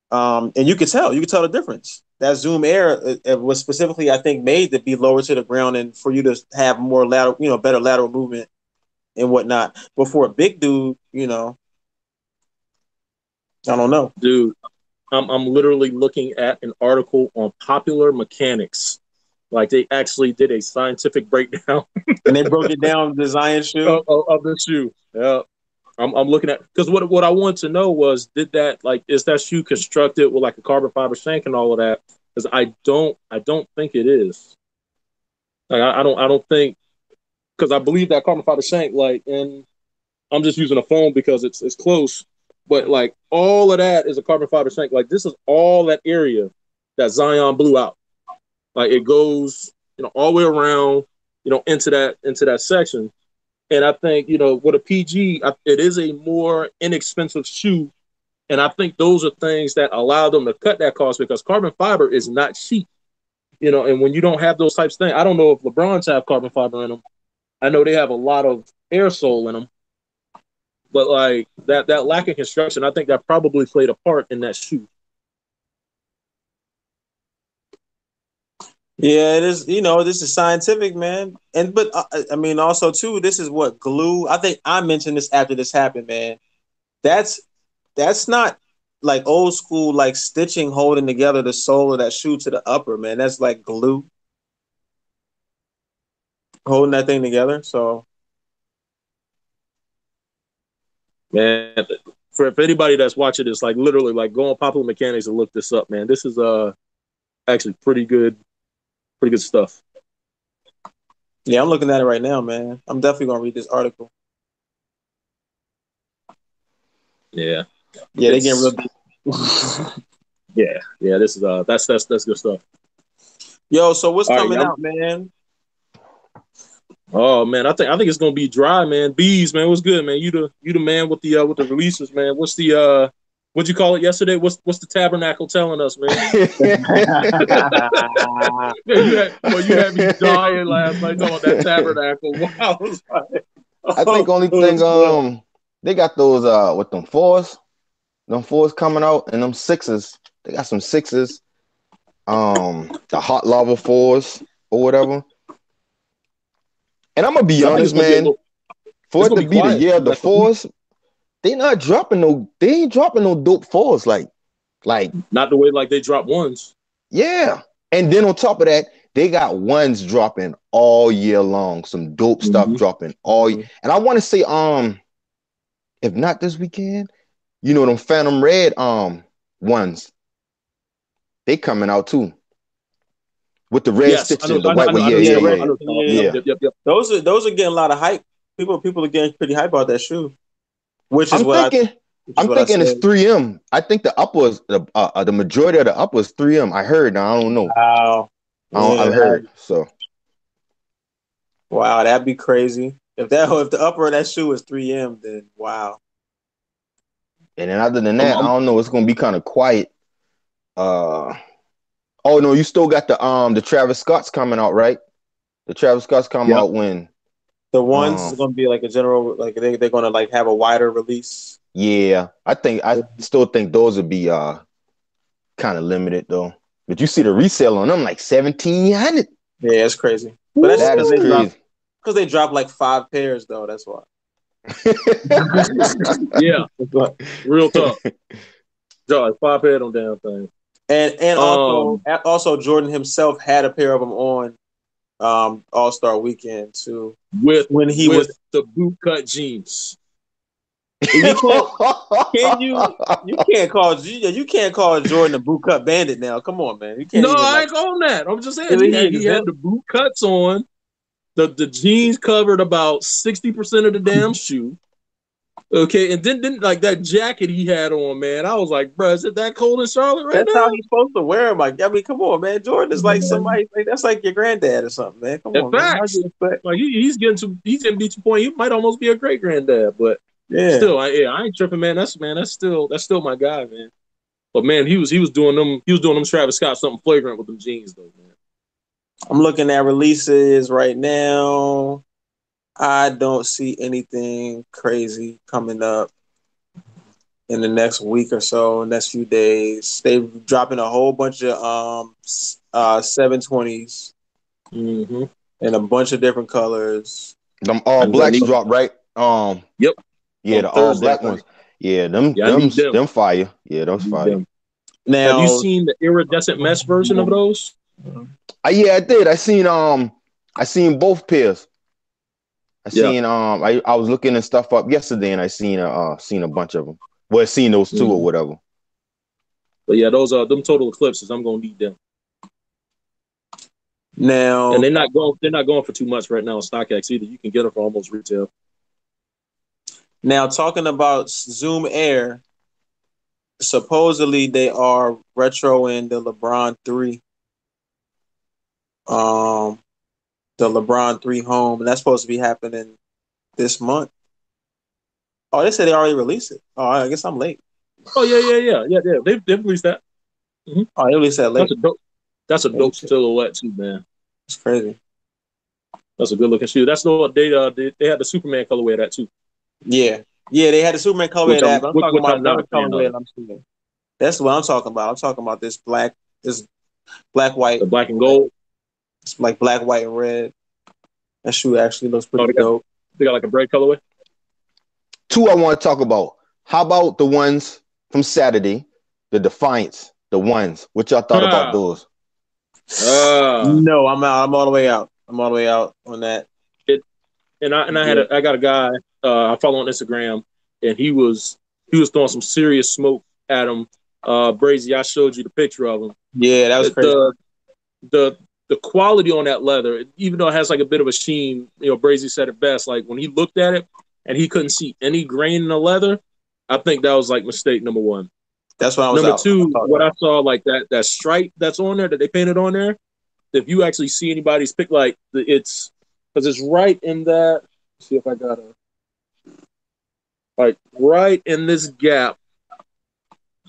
And you could tell the difference. That Zoom Air was specifically, I think, made to be lower to the ground and for you to have more lateral, better lateral movement and whatnot. But for a big dude, I don't know. Dude, I'm literally looking at an article on popular mechanics. Like they actually did a scientific breakdown And they broke it down the Zion shoe. of the shoe. Yeah. I'm looking at because what I wanted to know was is that shoe constructed with like a carbon fiber shank and all of that? Because I don't think it is. Like I don't think because I believe that carbon fiber shank and I'm just using a phone because it's close, but like all of that is a carbon fiber shank. Like this is all that area that Zion blew out. Like it goes all the way around into that section. And I think, with a PG, it is a more inexpensive shoe. And I think those are things that allow them to cut that cost because carbon fiber is not cheap. And when you don't have those types of things, I don't know if LeBron's have carbon fiber in them. I know they have a lot of air sole in them. But like that lack of construction, I think that probably played a part in that shoe. Yeah, it is. This is scientific, man. But I mean, also too, this is what glue. I think I mentioned this after this happened, man. That's not like old school like stitching, holding together the sole of that shoe to the upper, man. That's like glue holding that thing together. So, man, for anybody that's watching this, like literally, like go on Popular Mechanics and look this up, man. This is actually pretty good stuff. Yeah, I'm looking at it right now, man. I'm definitely gonna read this article. Yeah, they getting real deep. yeah. This is that's good stuff. Yo, so what's All coming right, out, man? Oh man, I think it's gonna be dry, man. Bees, man, what's good, man? You the man with the releases, man. What's the what'd you call it yesterday? What's the tabernacle telling us, man? You had me dying last night talking about that tabernacle. Wow, I think only thing they got those with them fours coming out and them sixes. They got some sixes, the hot lava fours or whatever. And I'm gonna be honest, man. For it to be the year of the fours, they ain't dropping no dope fours like not the way like they drop ones. Yeah. And then on top of that, they got ones dropping all year long. Some dope stuff dropping all year. And I want to say, if not this weekend, them Phantom Red ones. They coming out too. With the red stitching, the white one. Yeah. Yep. Those are getting a lot of hype. People are getting pretty hype about that shoe. Which is I'm thinking it's 3M. I think the uppers, the majority of the uppers 3M. I heard. Now I don't know. Wow. I heard. So. Wow, that'd be crazy. If the upper of that shoe is 3M, then wow. And then other than that, I don't know. It's gonna be kind of quiet. Oh no, you still got the Travis Scott's coming out, right? The Travis Scott's come out when the ones is gonna be like a general, like they're gonna like have a wider release. Yeah, I still think those would be kind of limited though. But you see the resale on them like 1,700. Yeah, it's crazy. But that is crazy. Because they dropped like 5 pairs though. That's why. Yeah, real talk. Drop like 5 pairs on damn thing. And also Jordan himself had a pair of them on All-Star Weekend too. With the bootcut jeans. You can't call Jordan a bootcut bandit now. Come on, man. You can't. No, I ain't calling that. I'm just saying he had the boot cuts on. The jeans covered about 60% of the damn shoe. Okay, and then like that jacket he had on, man. I was like, bro, is it that cold in Charlotte right now? That's how he's supposed to wear them. Like, I mean, come on, man. Jordan is like somebody. Like, that's like your granddad or something, man. Come on, man. Like he's getting to the point. He might almost be a great granddad, but yeah, still, I ain't tripping, man. That's still my guy, man. But man, he was doing them Travis Scott something flagrant with them jeans though, man. I'm looking at releases right now. I don't see anything crazy coming up in the next week or so, next few days. They're dropping a whole bunch of 720s in a bunch of different colors. Them all blacks drop, right? Yep. Yeah, the all black ones. Yeah, them fire. Yeah, those fire. Have you Now, seen the iridescent mesh version of those? Yeah, I did. I seen both pairs. Yeah. I was looking and stuff up yesterday, and I seen a bunch of them. Well, seen those two or whatever. But yeah, those are them total eclipses. I'm gonna need them. now, And they're not going for too much right now on StockX either. You can get them for almost retail. now talking about Zoom Air, supposedly they are retroing the LeBron 3. The LeBron 3 home, and that's supposed to be happening this month. Oh, they said they already released it. Oh, I guess I'm late. Oh yeah. They've released that. Mm-hmm. Oh, they released that late. That's a dope silhouette too, man. It's crazy. That's a good looking shoe. That's the they had the Superman colorway of that too. Yeah, they had the Superman colorway of that. But I'm talking about I'm not another colorway that I'm seeing. That's what I'm talking about. I'm talking about this black white, the black and gold. It's like black, white, and red. That shoe actually looks pretty dope. They got like a bright colorway. Two I want to talk about. How about the ones from Saturday, the Defiance, the ones? What y'all thought about those? No, I'm out. I'm all the way out. I'm all the way out on that. I got a guy I follow on Instagram, and he was throwing some serious smoke at him. Brazy, I showed you the picture of him. Yeah, that was crazy. The quality on that leather, even though it has like a bit of a sheen, Brazy said it best. Like when he looked at it and he couldn't see any grain in the leather, I think that was like mistake number one. That's what I was Number two, what I saw, like that stripe that's on there that they painted on there. If you actually see anybody's pick, like it's because it's right in that. Let's see if I got like right in this gap.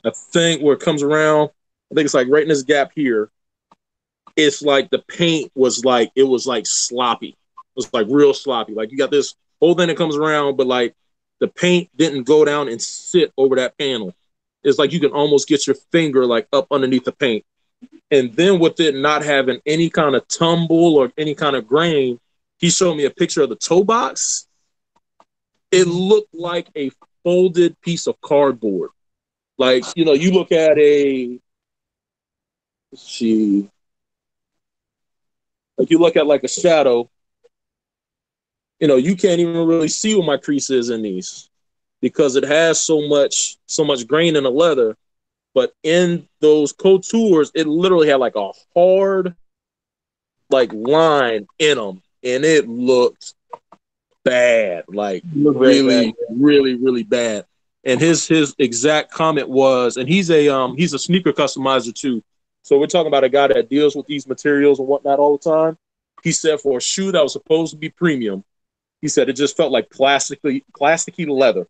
I think where it comes around, I think it's like right in this gap here. It's like the paint was like sloppy. It was like real sloppy. Like you got this whole thing that comes around, but like the paint didn't go down and sit over that panel. It's like you can almost get your finger like up underneath the paint. And then with it not having any kind of tumble or any kind of grain, he showed me a picture of the toe box. It looked like a folded piece of cardboard. Like, you look at like you look at like a shadow, you can't even really see what my crease is in these because it has so much grain in the leather. But in those couture, it literally had like a hard like line in them, and it looked bad, like really, really, really bad. And his exact comment was, and he's a sneaker customizer too. So we're talking about a guy that deals with these materials and whatnot all the time. He said for a shoe that was supposed to be premium, he said it just felt like plasticky leather.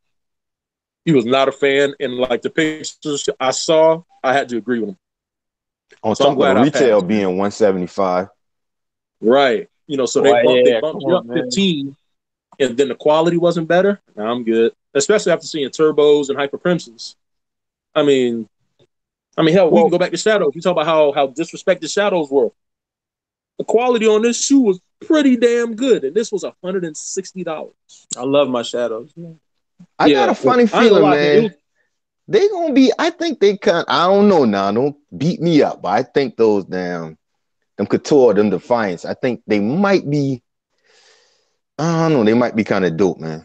He was not a fan, and like the pictures I saw, I had to agree with him. On top of retail being $175, right? So they bumped you up 15, and then the quality wasn't better. Now I'm good, especially after seeing turbos and hyper crimsons. I mean, hell, we can go back to shadows. You talk about how disrespected shadows were. The quality on this shoe was pretty damn good, and this was $160. I love my shadows. I got a funny feeling, man. They gonna be. I think they can. I don't know now. Don't beat me up, but I think those them couture, them Defiance. I think they might be. I don't know. They might be kind of dope, man.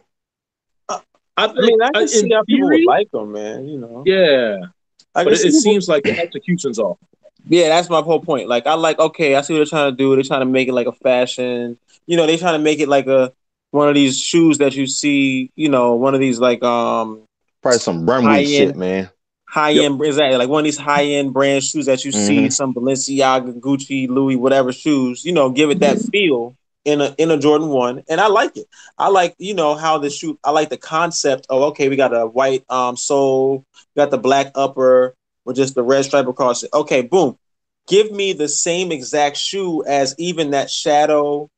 I can see how people would like them, man. Yeah, but it seems like the execution's off. Yeah, that's my whole point. Like, okay, I see what they're trying to do. They're trying to make it like a fashion. They're trying to make it like one of these shoes that you see, one of these like probably some Bremwe shit, man. High-end, exactly, like one of these high-end brand shoes that you see, some Balenciaga, Gucci, Louis, whatever shoes, give it that feel in a Jordan 1. And I like it. I like, how the shoe, I like the concept of, okay, we got a white sole, we got the black upper with just the red stripe across it. Okay, boom. Give me the same exact shoe as even that Shadow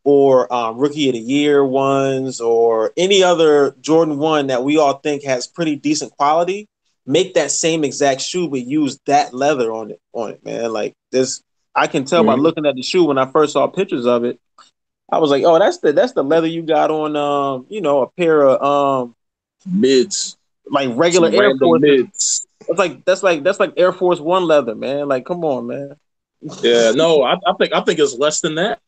or Rookie of the Year ones or any other Jordan 1 that we all think has pretty decent quality. Make that same exact shoe, but use that leather on it, man. Like this, I can tell by looking at the shoe when I first saw pictures of it. I was like, oh, that's the leather you got on, a pair of mids. like regular Some Air random Forces. mids. That's like Air Force One leather, man. Like, come on, man. Yeah, no, I think it's less than that.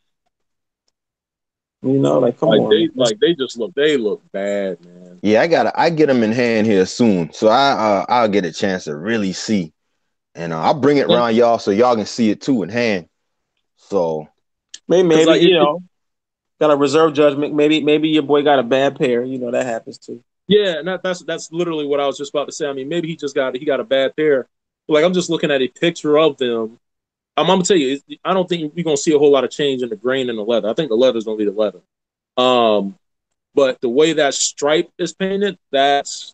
You know, like, come Like on. Man. they just look bad, man. Yeah, I get them in hand here soon, so I'll get a chance to really see, and I'll bring it around y'all so y'all can see it too in hand. So Maybe like, you know, got a reserve judgment. Maybe your boy got a bad pair. You know, that happens too. yeah, and that's literally what I was just about to say. I mean, maybe he got a bad pair. Like, I'm just looking at a picture of them. I'm gonna tell you, I don't think we're gonna see a whole lot of change in the grain and the leather. I think the leather's gonna be the leather. But the way that stripe is painted, that's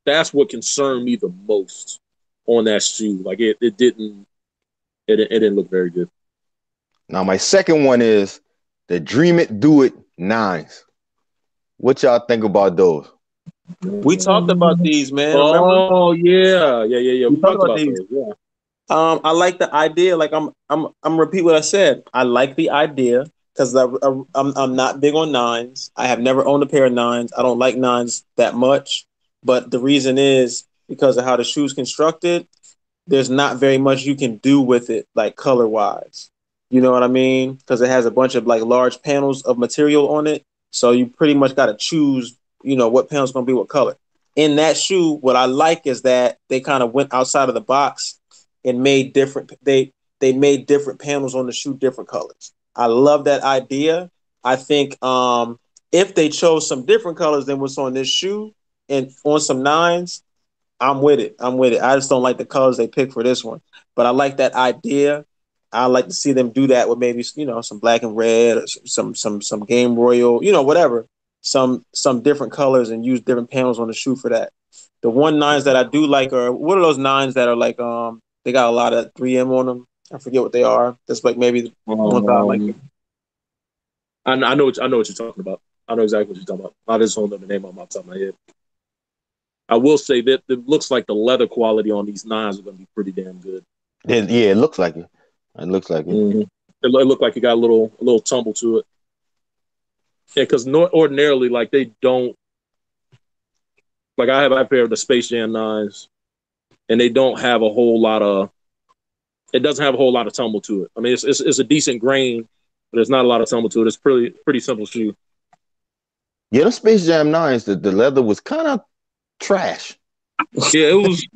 what concerned me the most on that shoe. Like, it didn't look very good. now my second one is the Dream It Do It 9s. What y'all think about those? We talked about these, man. Remember? Oh yeah. We talked about these. those. Yeah. I like the idea. Like, I'm repeat what I said. I like the idea because I'm not big on 9s. I have never owned a pair of 9s. I don't like 9s that much. But the reason is because of how the shoe's constructed. There's not very much you can do with it, like color wise. You know what I mean? Because it has a bunch of like large panels of material on it. So you pretty much got to choose, you know, what panel's going to be what color. In that shoe, what I like is that they kind of went outside of the box and made different. They made different panels on the shoe, different colors. I love that idea. I think if they chose some different colors than what's on this shoe and on some 9s, I'm with it. I just don't like the colors they picked for this one, but I like that idea. I like to see them do that with maybe, you know, some black and red, or some game royal, you know, whatever, some different colors and use different panels on the shoe for that. The 9s that I do like are, what are those 9s that are like they got a lot of 3M on them. I forget what they are. That's like maybe the ones that I like. I know what you're talking about. I know exactly what you're talking about. I just don't know the name off the top of my head. I will say that it looks like the leather quality on these 9s are going to be pretty damn good. Yeah, it looks like it. It looks like it. Mm-hmm. It looked like it got a little tumble to it. Yeah, because ordinarily, like, they don't. Like, I have a pair of the Space Jam 9s, and they don't have a whole lot of. It doesn't have a whole lot of tumble to it. I mean, it's a decent grain, but there's not a lot of tumble to it. It's pretty simple shoe. Yeah, the Space Jam 9s, the leather was kind of trash. Yeah, it was.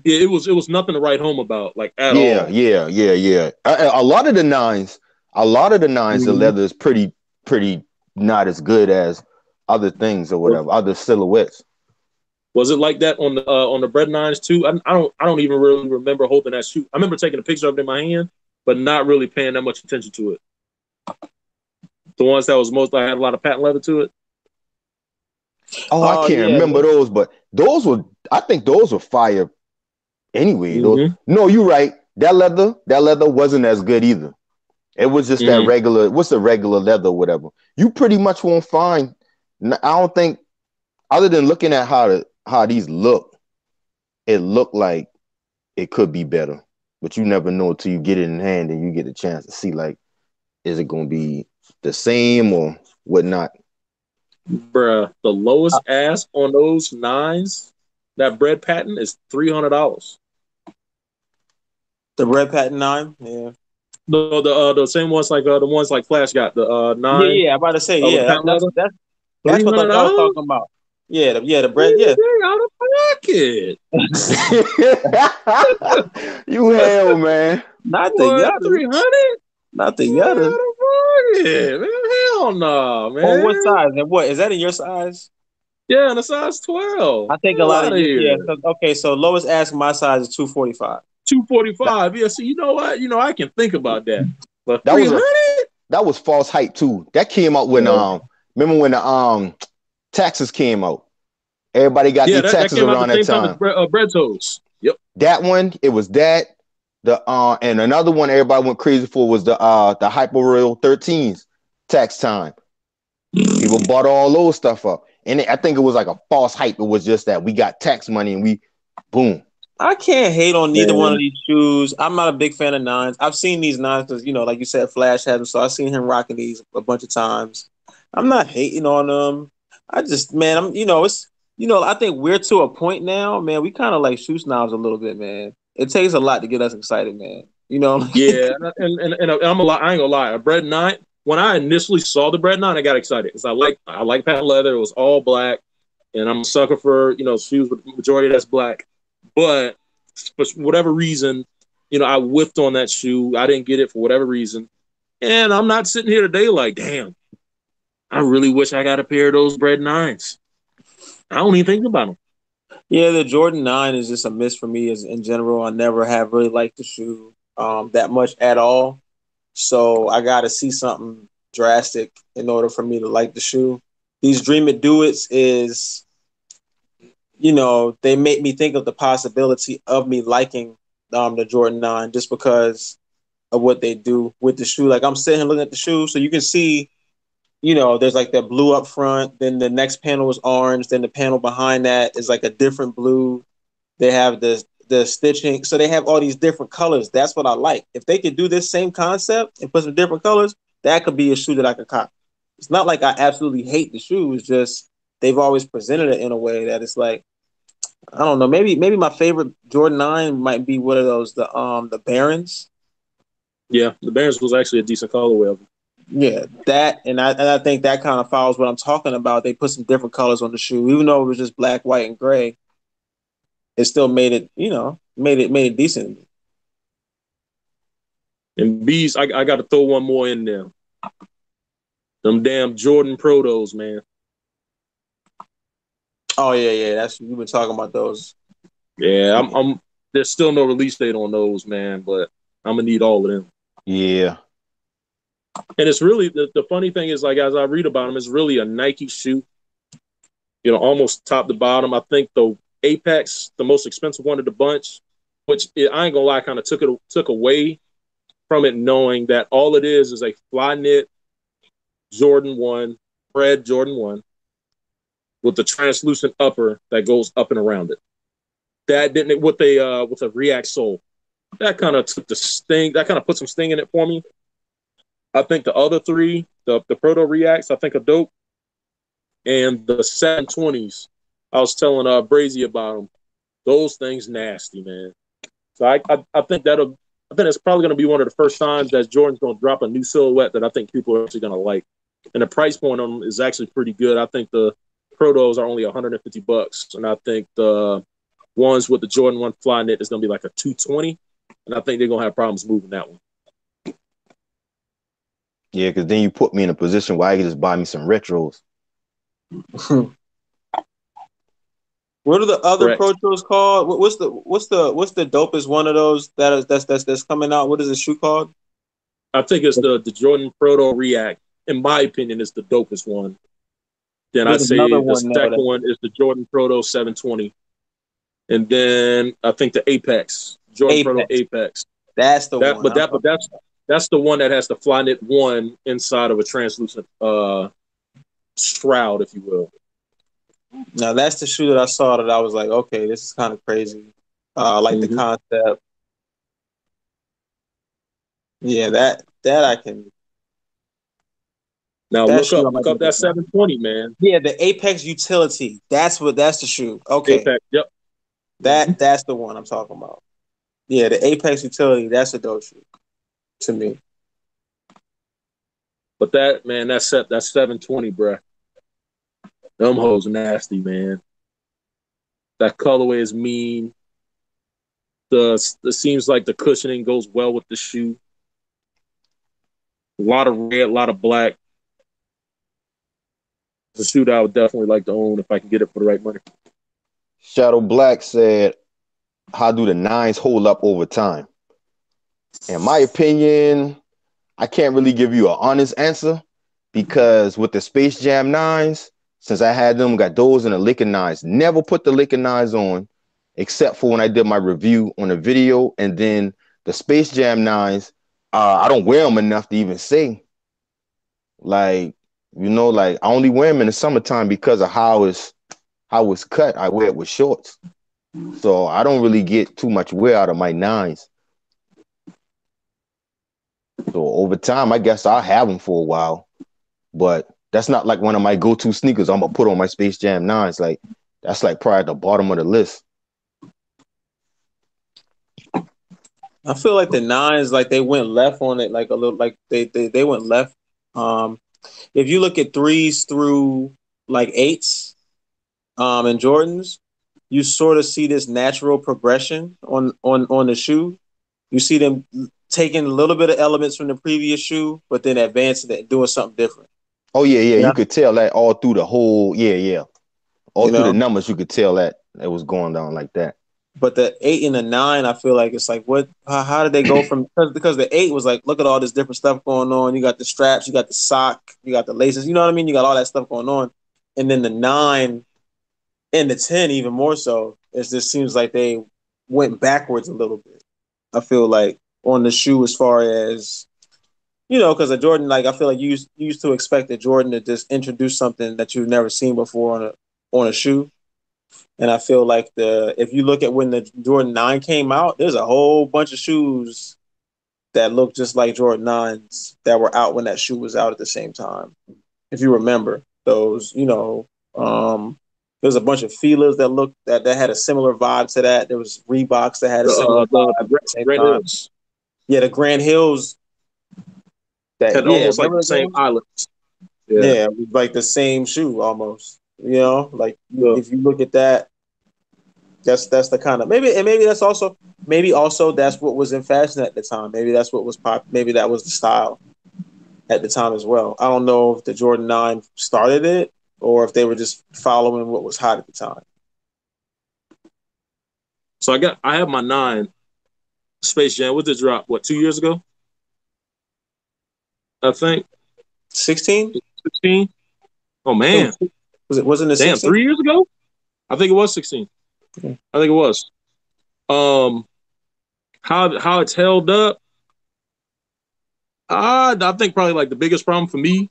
Yeah, it was nothing to write home about, like, at all. Yeah. A lot of the 9s, Mm-hmm. the leather is pretty not as good as other things or whatever, other silhouettes. Was it like that on the bread 9s too? I don't even really remember holding that shoe. I remember taking a picture of it in my hand, but not really paying that much attention to it. The ones that was most, I had a lot of patent leather to it. Oh, I can't remember those, but I think those were fire anyway. Mm-hmm. No, you're right. That leather wasn't as good either. It was just that regular, what's the regular leather, whatever. You pretty much won't find, I don't think, other than looking at how these look, it looked like it could be better. But you never know until you get it in hand and you get a chance to see, like, is it going to be the same or whatnot? Bruh, the lowest ask on those 9s, that bread patent, is $300. The red patent 9, yeah. The same ones like the ones like Flash got, the 9. Yeah. I'm about to say, yeah. That's what I was talking about. Yeah, the bread, yeah. Out of pocket. You hell, man. Not the Yada. 300. Not the Yada. Out of pocket, man. Hell no, man. On what size? And what is that in your size? Yeah, in the size 12. I think a lot of you. Yeah. Okay, so lowest ask my size is 245. 245. Yeah. So you know what? You know, I can think about that. But that was false hype too. That came out when remember when the taxes came out. Everybody got their taxes around that time. Bread toes. Yep. That one, it was that. And another one everybody went crazy for was the Hyper Royal 13s tax time. People bought all those stuff up. And I think it was like a false hype. It was just that we got tax money and we boom. I can't hate on neither one of these shoes. I'm not a big fan of 9s. I've seen these 9s because, you know, like you said, Flash had them, so I've seen him rocking these a bunch of times. I'm not hating on them. I just, man, I think we're to a point now, man. We kind of like shoe snobs a little bit, man. It takes a lot to get us excited, man. Yeah, and I'm a lot. I ain't gonna lie. A Bread 9. When I initially saw the Bread 9, I got excited because I like patent leather. It was all black, and I'm a sucker for shoes with the majority that's black. But for whatever reason, I whiffed on that shoe. I didn't get it for whatever reason, and I'm not sitting here today like, damn, I really wish I got a pair of those Bread 9s. I don't even think about them. Yeah, the Jordan 9 is just a miss for me as in general. I never have really liked the shoe that much at all. So I got to see something drastic in order for me to like the shoe. These Dream It Do It's is, they make me think of the possibility of me liking the Jordan 9 just because of what they do with the shoe. Like I'm sitting here looking at the shoe, so you can see, there's like the blue up front, then the next panel is orange, then the panel behind that is like a different blue. They have the stitching, so they have all these different colors. That's what I like. If they could do this same concept and put some different colors, that could be a shoe that I could cop. It's not like I absolutely hate the shoe. It's just they've always presented it in a way that it's like, I don't know. Maybe my favorite Jordan 9 might be one of those the Barons. Yeah, the Barons was actually a decent colorway of them. Yeah, that and I think that kind of follows what I'm talking about. They put some different colors on the shoe, even though it was just black, white, and gray. It still made it, made it decent. And Bees, I got to throw one more in there. Them damn Jordan Protos, man. Oh yeah. That's you've been talking about those. Yeah, I'm. There's still no release date on those, man, but I'm gonna need all of them. Yeah. And it's really the funny thing is, like, as I read about them, it's really a Nike shoe. Almost top to bottom. I think the Apex, the most expensive one of the bunch, which I ain't gonna lie, kind of took away from it, knowing that all it is a fly knit Jordan 1, red Jordan 1, with the translucent upper that goes up and around it. That didn't with a React sole. That kind of took the sting. That kind of put some sting in it for me. I think the other three, the Proto Reacts, I think are dope, and the 720s. I was telling Brazy about them. Those things nasty, man. So I think it's probably going to be one of the first times that Jordan's going to drop a new silhouette that I think people are actually going to like. And the price point on them is actually pretty good. I think the Protos are only $150, and I think the ones with the Jordan 1 fly knit is going to be like a $220, and I think they're going to have problems moving that one. Yeah, because then you put me in a position where I can just buy me some retros. What are the other Correct. Protos called? What's the dopest one of those that's coming out? What is the shoe called? I think it's the Jordan Proto React. In my opinion, is the dopest one. Then I'd say the second one is the Jordan Proto 720. And then I think the Apex, Jordan Proto Apex. That's the one. But that's the one that has the fly knit one inside of a translucent shroud, if you will. Now that's the shoe that I saw that I was like, okay, this is kind of crazy. I like the concept. Yeah, that I can. Now look up that 720, man. Yeah, the Apex Utility. That's the shoe. Okay. Apex, yep. That's the one I'm talking about. Yeah, the Apex Utility, that's a dope shoe to me. But that's 720, bruh. Them hoes nasty, man. That colorway is mean. It seems like the cushioning goes well with the shoe. A lot of red, a lot of black. It's a shoe that I would definitely like to own if I can get it for the right money. Shadow Black said, how do the 9s hold up over time? In my opinion, I can't really give you an honest answer because with the Space Jam 9s, since I had them, got those and the Licking 9s, never put the Licking 9s on except for when I did my review on the video. And then the Space Jam 9s, I don't wear them enough to even say. Like, I only wear them in the summertime because of how it's cut. I wear it with shorts. So I don't really get too much wear out of my 9s. So over time, I guess I'll have them for a while. But that's not like one of my go-to sneakers I'm going to put on my Space Jam 9s. Like, That's like probably at the bottom of the list. I feel like the 9s, like they went left on it, like a little, like they went left. If you look at 3s through like 8s, and Jordans, you sort of see this natural progression on the shoe. You see them taking a little bit of elements from the previous shoe, but then advancing it, doing something different. Oh yeah, You you know? could tell that all through the whole, all You through the know? numbers. You could tell that it was going down like that. But the 8 and the 9, I feel like it's like, what? How did they go from? Because the 8 was like, look at all this different stuff going on. You got the straps, you got the sock, you got the laces. You know what I mean? You got all that stuff going on, and then the 9 and the 10, even more so. It just seems like they went backwards a little bit. I feel like on the shoe, as far as because a Jordan, like I feel like you used to expect a Jordan to just introduce something that you've never seen before on a shoe. And I feel like if you look at when the Jordan 9 came out, there's a whole bunch of shoes that look just like Jordan 9s that were out when that shoe was out at the same time. If you remember those, there's a bunch of feelers that had a similar vibe to that. There was Reeboks that had a similar vibe at the same Red time. Hills Yeah, the Grand Hills had almost like the same islands. Yeah, it was like the same shoe almost. Like if you look at that, that's the kind of maybe that's also that's what was in fashion at the time. Maybe that's what was pop. Maybe that was the style at the time as well. I don't know if the Jordan 9 started it or if they were just following what was hot at the time. So I have my 9 Space Jam. What did it drop? 2 years ago? I think 16. 16. Oh man, wasn't it 16? 3 years ago? I think it was 16. Yeah. I think it was. How it's held up. I think probably like the biggest problem for me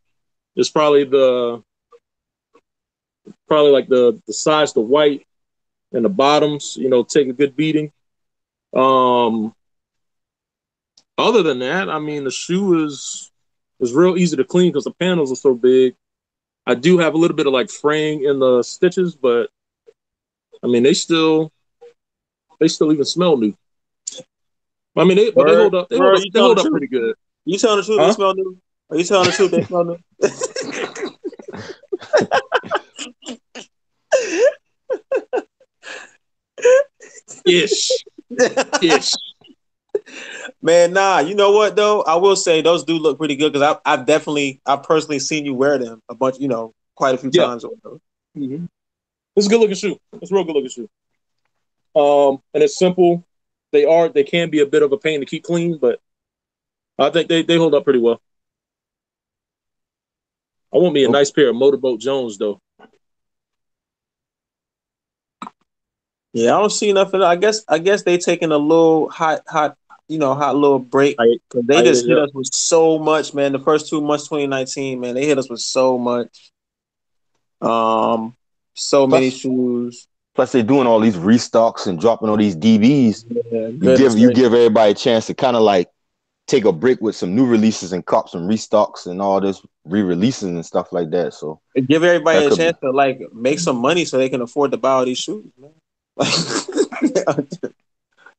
is probably like the size, the white and the bottoms. Take a good beating. Other than that, I mean, the shoe is real easy to clean because the panels are so big. I do have a little bit of like fraying in the stitches, but I mean, they still even smell new. I mean, they hold up. They hold up pretty good. You telling the truth? They smell new? Are you telling the truth? They smell new? Ish. Man, nah. You know what though? I will say those do look pretty good because I've personally seen you wear them a bunch. Quite a few times. Mm-hmm. It's a good looking shoe. It's a real good looking shoe. And it's simple. They can be a bit of a pain to keep clean, but I think they hold up pretty well. I want me a nice pair of Motorboat Jones though. Yeah, I don't see nothing. I guess they taking a little hot little break. They just hit us with so much, man. The first 2 months, 2019, man, they hit us with so much. Many shoes. Plus, they're doing all these restocks and dropping all these DBs. Yeah, you give everybody a chance to kind of like take a break with some new releases and cop some restocks and all this re-releases and stuff like that. So give everybody a chance to like make some money so they can afford to buy all these shoes, man.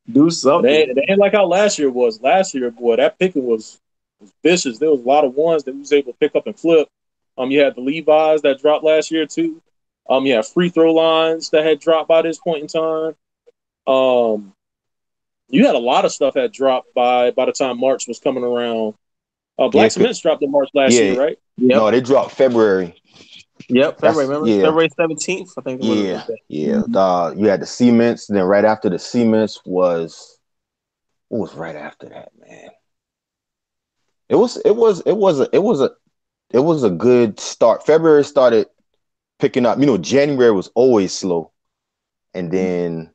Do something. It ain't like how last year was. Last year, boy, that picking was vicious. There was a lot of ones that we was able to pick up and flip. You had the Levi's that dropped last year too. You had free throw lines that had dropped by this point in time. You had a lot of stuff that dropped by the time March was coming around. Black Cements dropped in March last year, right? Yep. No, they dropped February. Yep, February. Remember February 17th? I think. Yeah. Mm-hmm. You had the Cements. Then right after the Cements was what was right after that, man? It was a good start. February started picking up. January was always slow, and then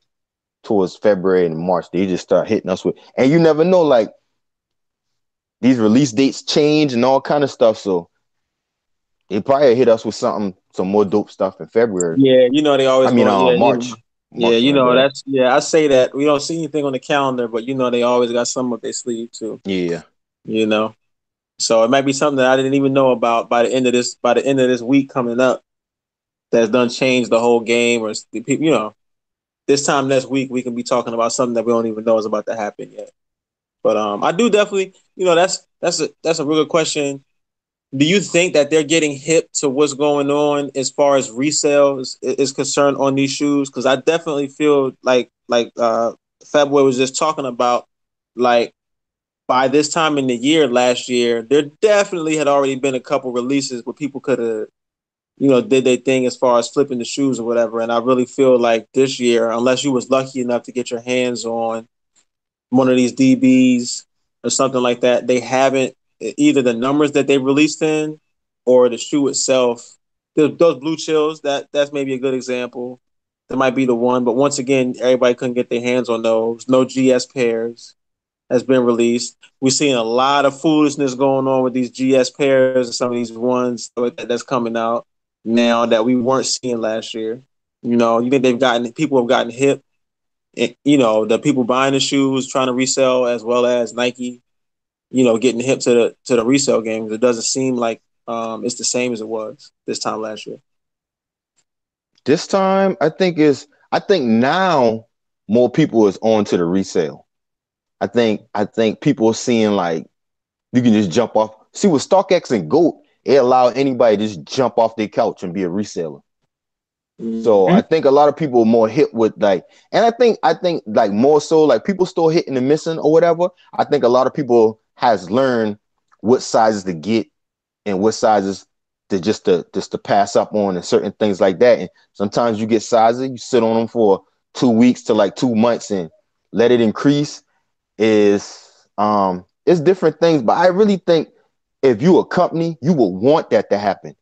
towards February and March, they just start hitting us with. And you never know, like these release dates change and all kind of stuff. So they probably hit us with some more dope stuff in February. Yeah, they always. March. I say that we don't see anything on the calendar, but they always got something up their sleeve too. Yeah. So it might be something that I didn't even know about by the end of this week coming up. that's done changed the whole game, or you know, this time next week we can be talking about something that we don't even know is about to happen yet. But I do definitely, you know, that's a real good question. Do you think that they're getting hip to what's going on as far as resale is concerned on these shoes? Because I definitely feel like Fat Boy was just talking about, like, by this time in the year last year, there definitely had already been a couple releases where people could have, you know, did their thing as far as flipping the shoes or whatever. And I really feel like this year, unless you was lucky enough to get your hands on one of these DBs or something like that, they haven't, either the numbers that they released in or the shoe itself. Those blue chills, that's maybe a good example. That might be the one. But once again, everybody couldn't get their hands on those. No GS pairs has been released. We're seeing a lot of foolishness going on with these GS pairs and some of these ones that's coming out now that we weren't seeing last year. You know, you think people have gotten hip, you know, the people buying the shoes trying to resell, as well as Nike, you know, getting hip to the resale game. It doesn't seem like it's the same as it was this time last year. This time, I think now more people is on to the resale. I think people are seeing, like, you can just jump off. See, with StockX and GOAT, it allow anybody to just jump off their couch and be a reseller. So I think a lot of people are more hit with, like, and I think like more so, like, people still hitting and missing or whatever. I think a lot of people has learned what sizes to get and what sizes to just to pass up on, and certain things like that. And sometimes you get sizes, you sit on them for 2 weeks to like 2 months and let it increase. It's different things, but I really think if you a company, you will want that to happen.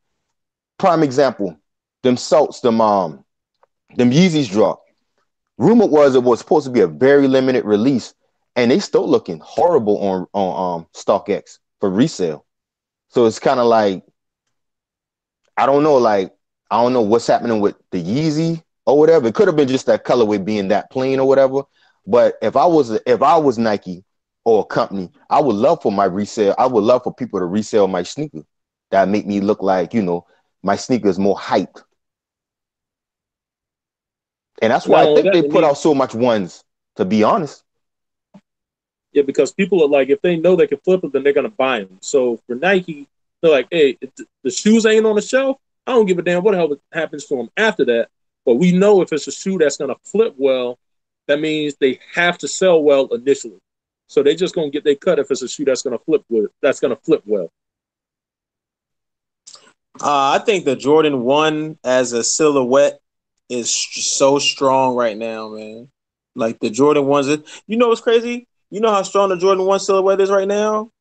Prime example, them salts, them Yeezys drop. Rumor was it was supposed to be a very limited release, and they still looking horrible on StockX for resale. So it's kind of like, I don't know, like, I don't know what's happening with the Yeezy or whatever. It could have been just that colorway being that plain or whatever. But if I was Nike or a company, I would love for my resale. I would love for people to resell my sneaker. That make me look like, you know, my sneaker is more hyped. And that's why I think they put out so much ones, to be honest. Yeah, because people are like, if they know they can flip them, then they're gonna buy them. So for Nike, they're like, hey, if the shoes ain't on the shelf, I don't give a damn what the hell happens to them after that. But we know if it's a shoe that's gonna flip well, that means they have to sell well initially. So they're just gonna get their cut if it's a shoe that's gonna flip well. I think the Jordan 1 as a silhouette is so strong right now, man. Like the Jordan 1s, you know what's crazy? You know how strong the Jordan 1 silhouette is right now?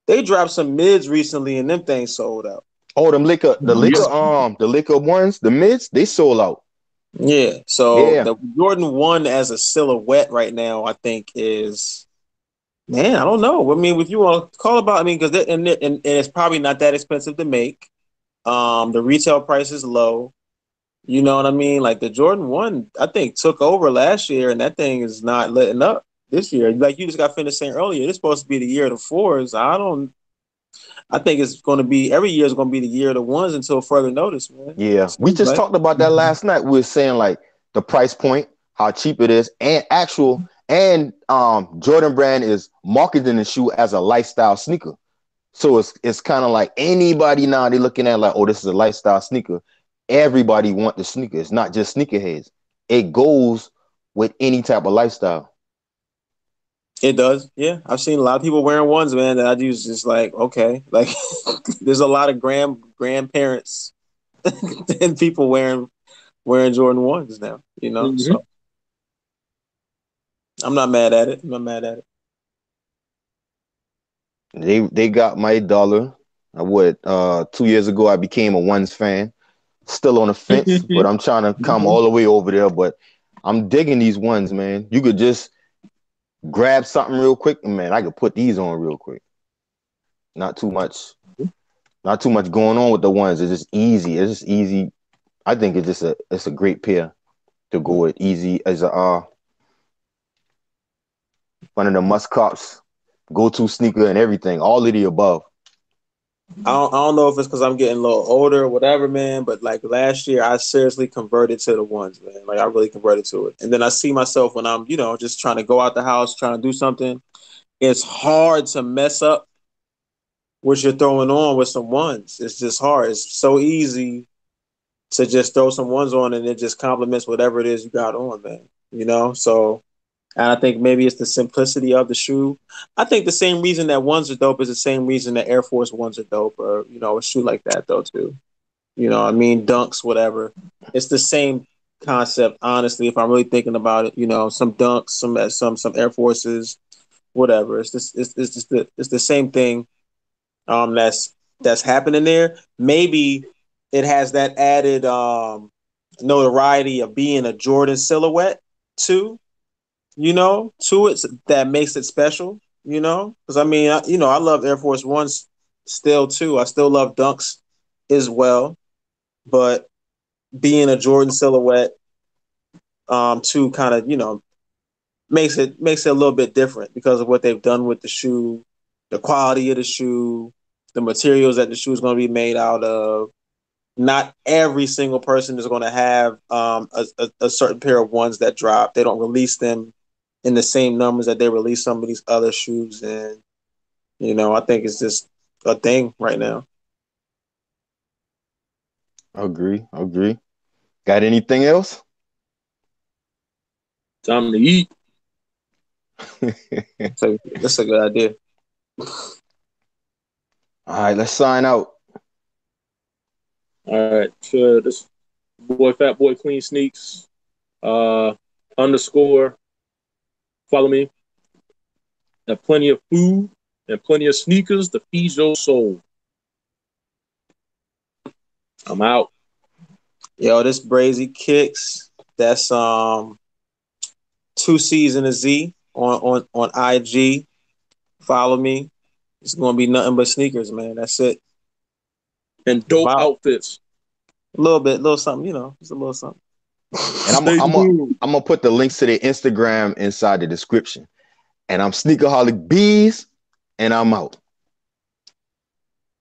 They dropped some mids recently and them things sold out. Oh, the liquor ones, the mids, they sold out. Yeah. So Yeah. the Jordan 1 as a silhouette right now, I think is, man, I don't know. I mean, if you want to call about, I mean, because and it's probably not that expensive to make. The retail price is low. You know what I mean? Like the Jordan 1, I think took over last year, and that thing is not letting up this year. Like you just got finished saying earlier, it's supposed to be the year of the fours. I think it's going to be, every year is going to be the year of the ones until further notice, man. Yeah. We just talked about that last night. We were saying, like, the price point, how cheap it is, and Jordan Brand is marketing the shoe as a lifestyle sneaker. So it's kind of like anybody now, they're looking at like, oh, this is a lifestyle sneaker. Everybody want the sneaker. It's not just sneakerheads. It goes with any type of lifestyle. It does, yeah. I've seen a lot of people wearing ones, man, that I use just like, okay. Like there's a lot of grandparents and people wearing Jordan 1s now, you know? Mm-hmm. So I'm not mad at it. They got my dollar. 2 years ago I became a ones fan. Still on the fence, but I'm trying to come all the way over there. But I'm digging these ones, man. You could just grab something real quick, and man, I could put these on real quick. Not too much going on with the ones. It's just easy. I think it's a great pair to go with. Easy as one of the must cops, go-to sneaker and everything, all of the above. I don't know if it's because I'm getting a little older or whatever, man. But like last year, I seriously converted to the ones, man. Like I really converted to it. And then I see myself when I'm, just trying to go out the house, trying to do something. It's hard to mess up what you're throwing on with some ones. It's just hard. It's so easy to just throw some ones on and it just complements whatever it is you got on, man. So. And I think maybe it's the simplicity of the shoe. I think the same reason that ones are dope is the same reason that Air Force Ones are dope, or a shoe like that though too. I mean, Dunks, whatever. It's the same concept, honestly. If I'm really thinking about it, some Dunks, some Air Forces, whatever. It's the same thing. That's happening there. Maybe it has that added notoriety of being a Jordan silhouette too, to it that makes it special, because I mean, I love Air Force Ones still too. I still love Dunks as well, but being a Jordan silhouette, too, kind of, makes it a little bit different because of what they've done with the shoe, the quality of the shoe, the materials that the shoe is going to be made out of. Not every single person is going to have a certain pair of ones that drop. They don't release them in the same numbers that they release some of these other shoes. And, I think it's just a thing right now. Agree. Got anything else? Time to eat. So that's a good idea. All right, let's sign out. All right, sure. This boy, Fat Boy, Clean Sneaks, underscore. Follow me. Have plenty of food and plenty of sneakers to feed your soul. I'm out. Yo, this Brazy Kicks. That's 2C's and a Z on IG. Follow me. It's gonna be nothing but sneakers, man. That's it. And dope outfits. A little something, just a little something. And I'm gonna put the links to their Instagram inside the description. And I'm Sneakerholicbeez, and I'm out.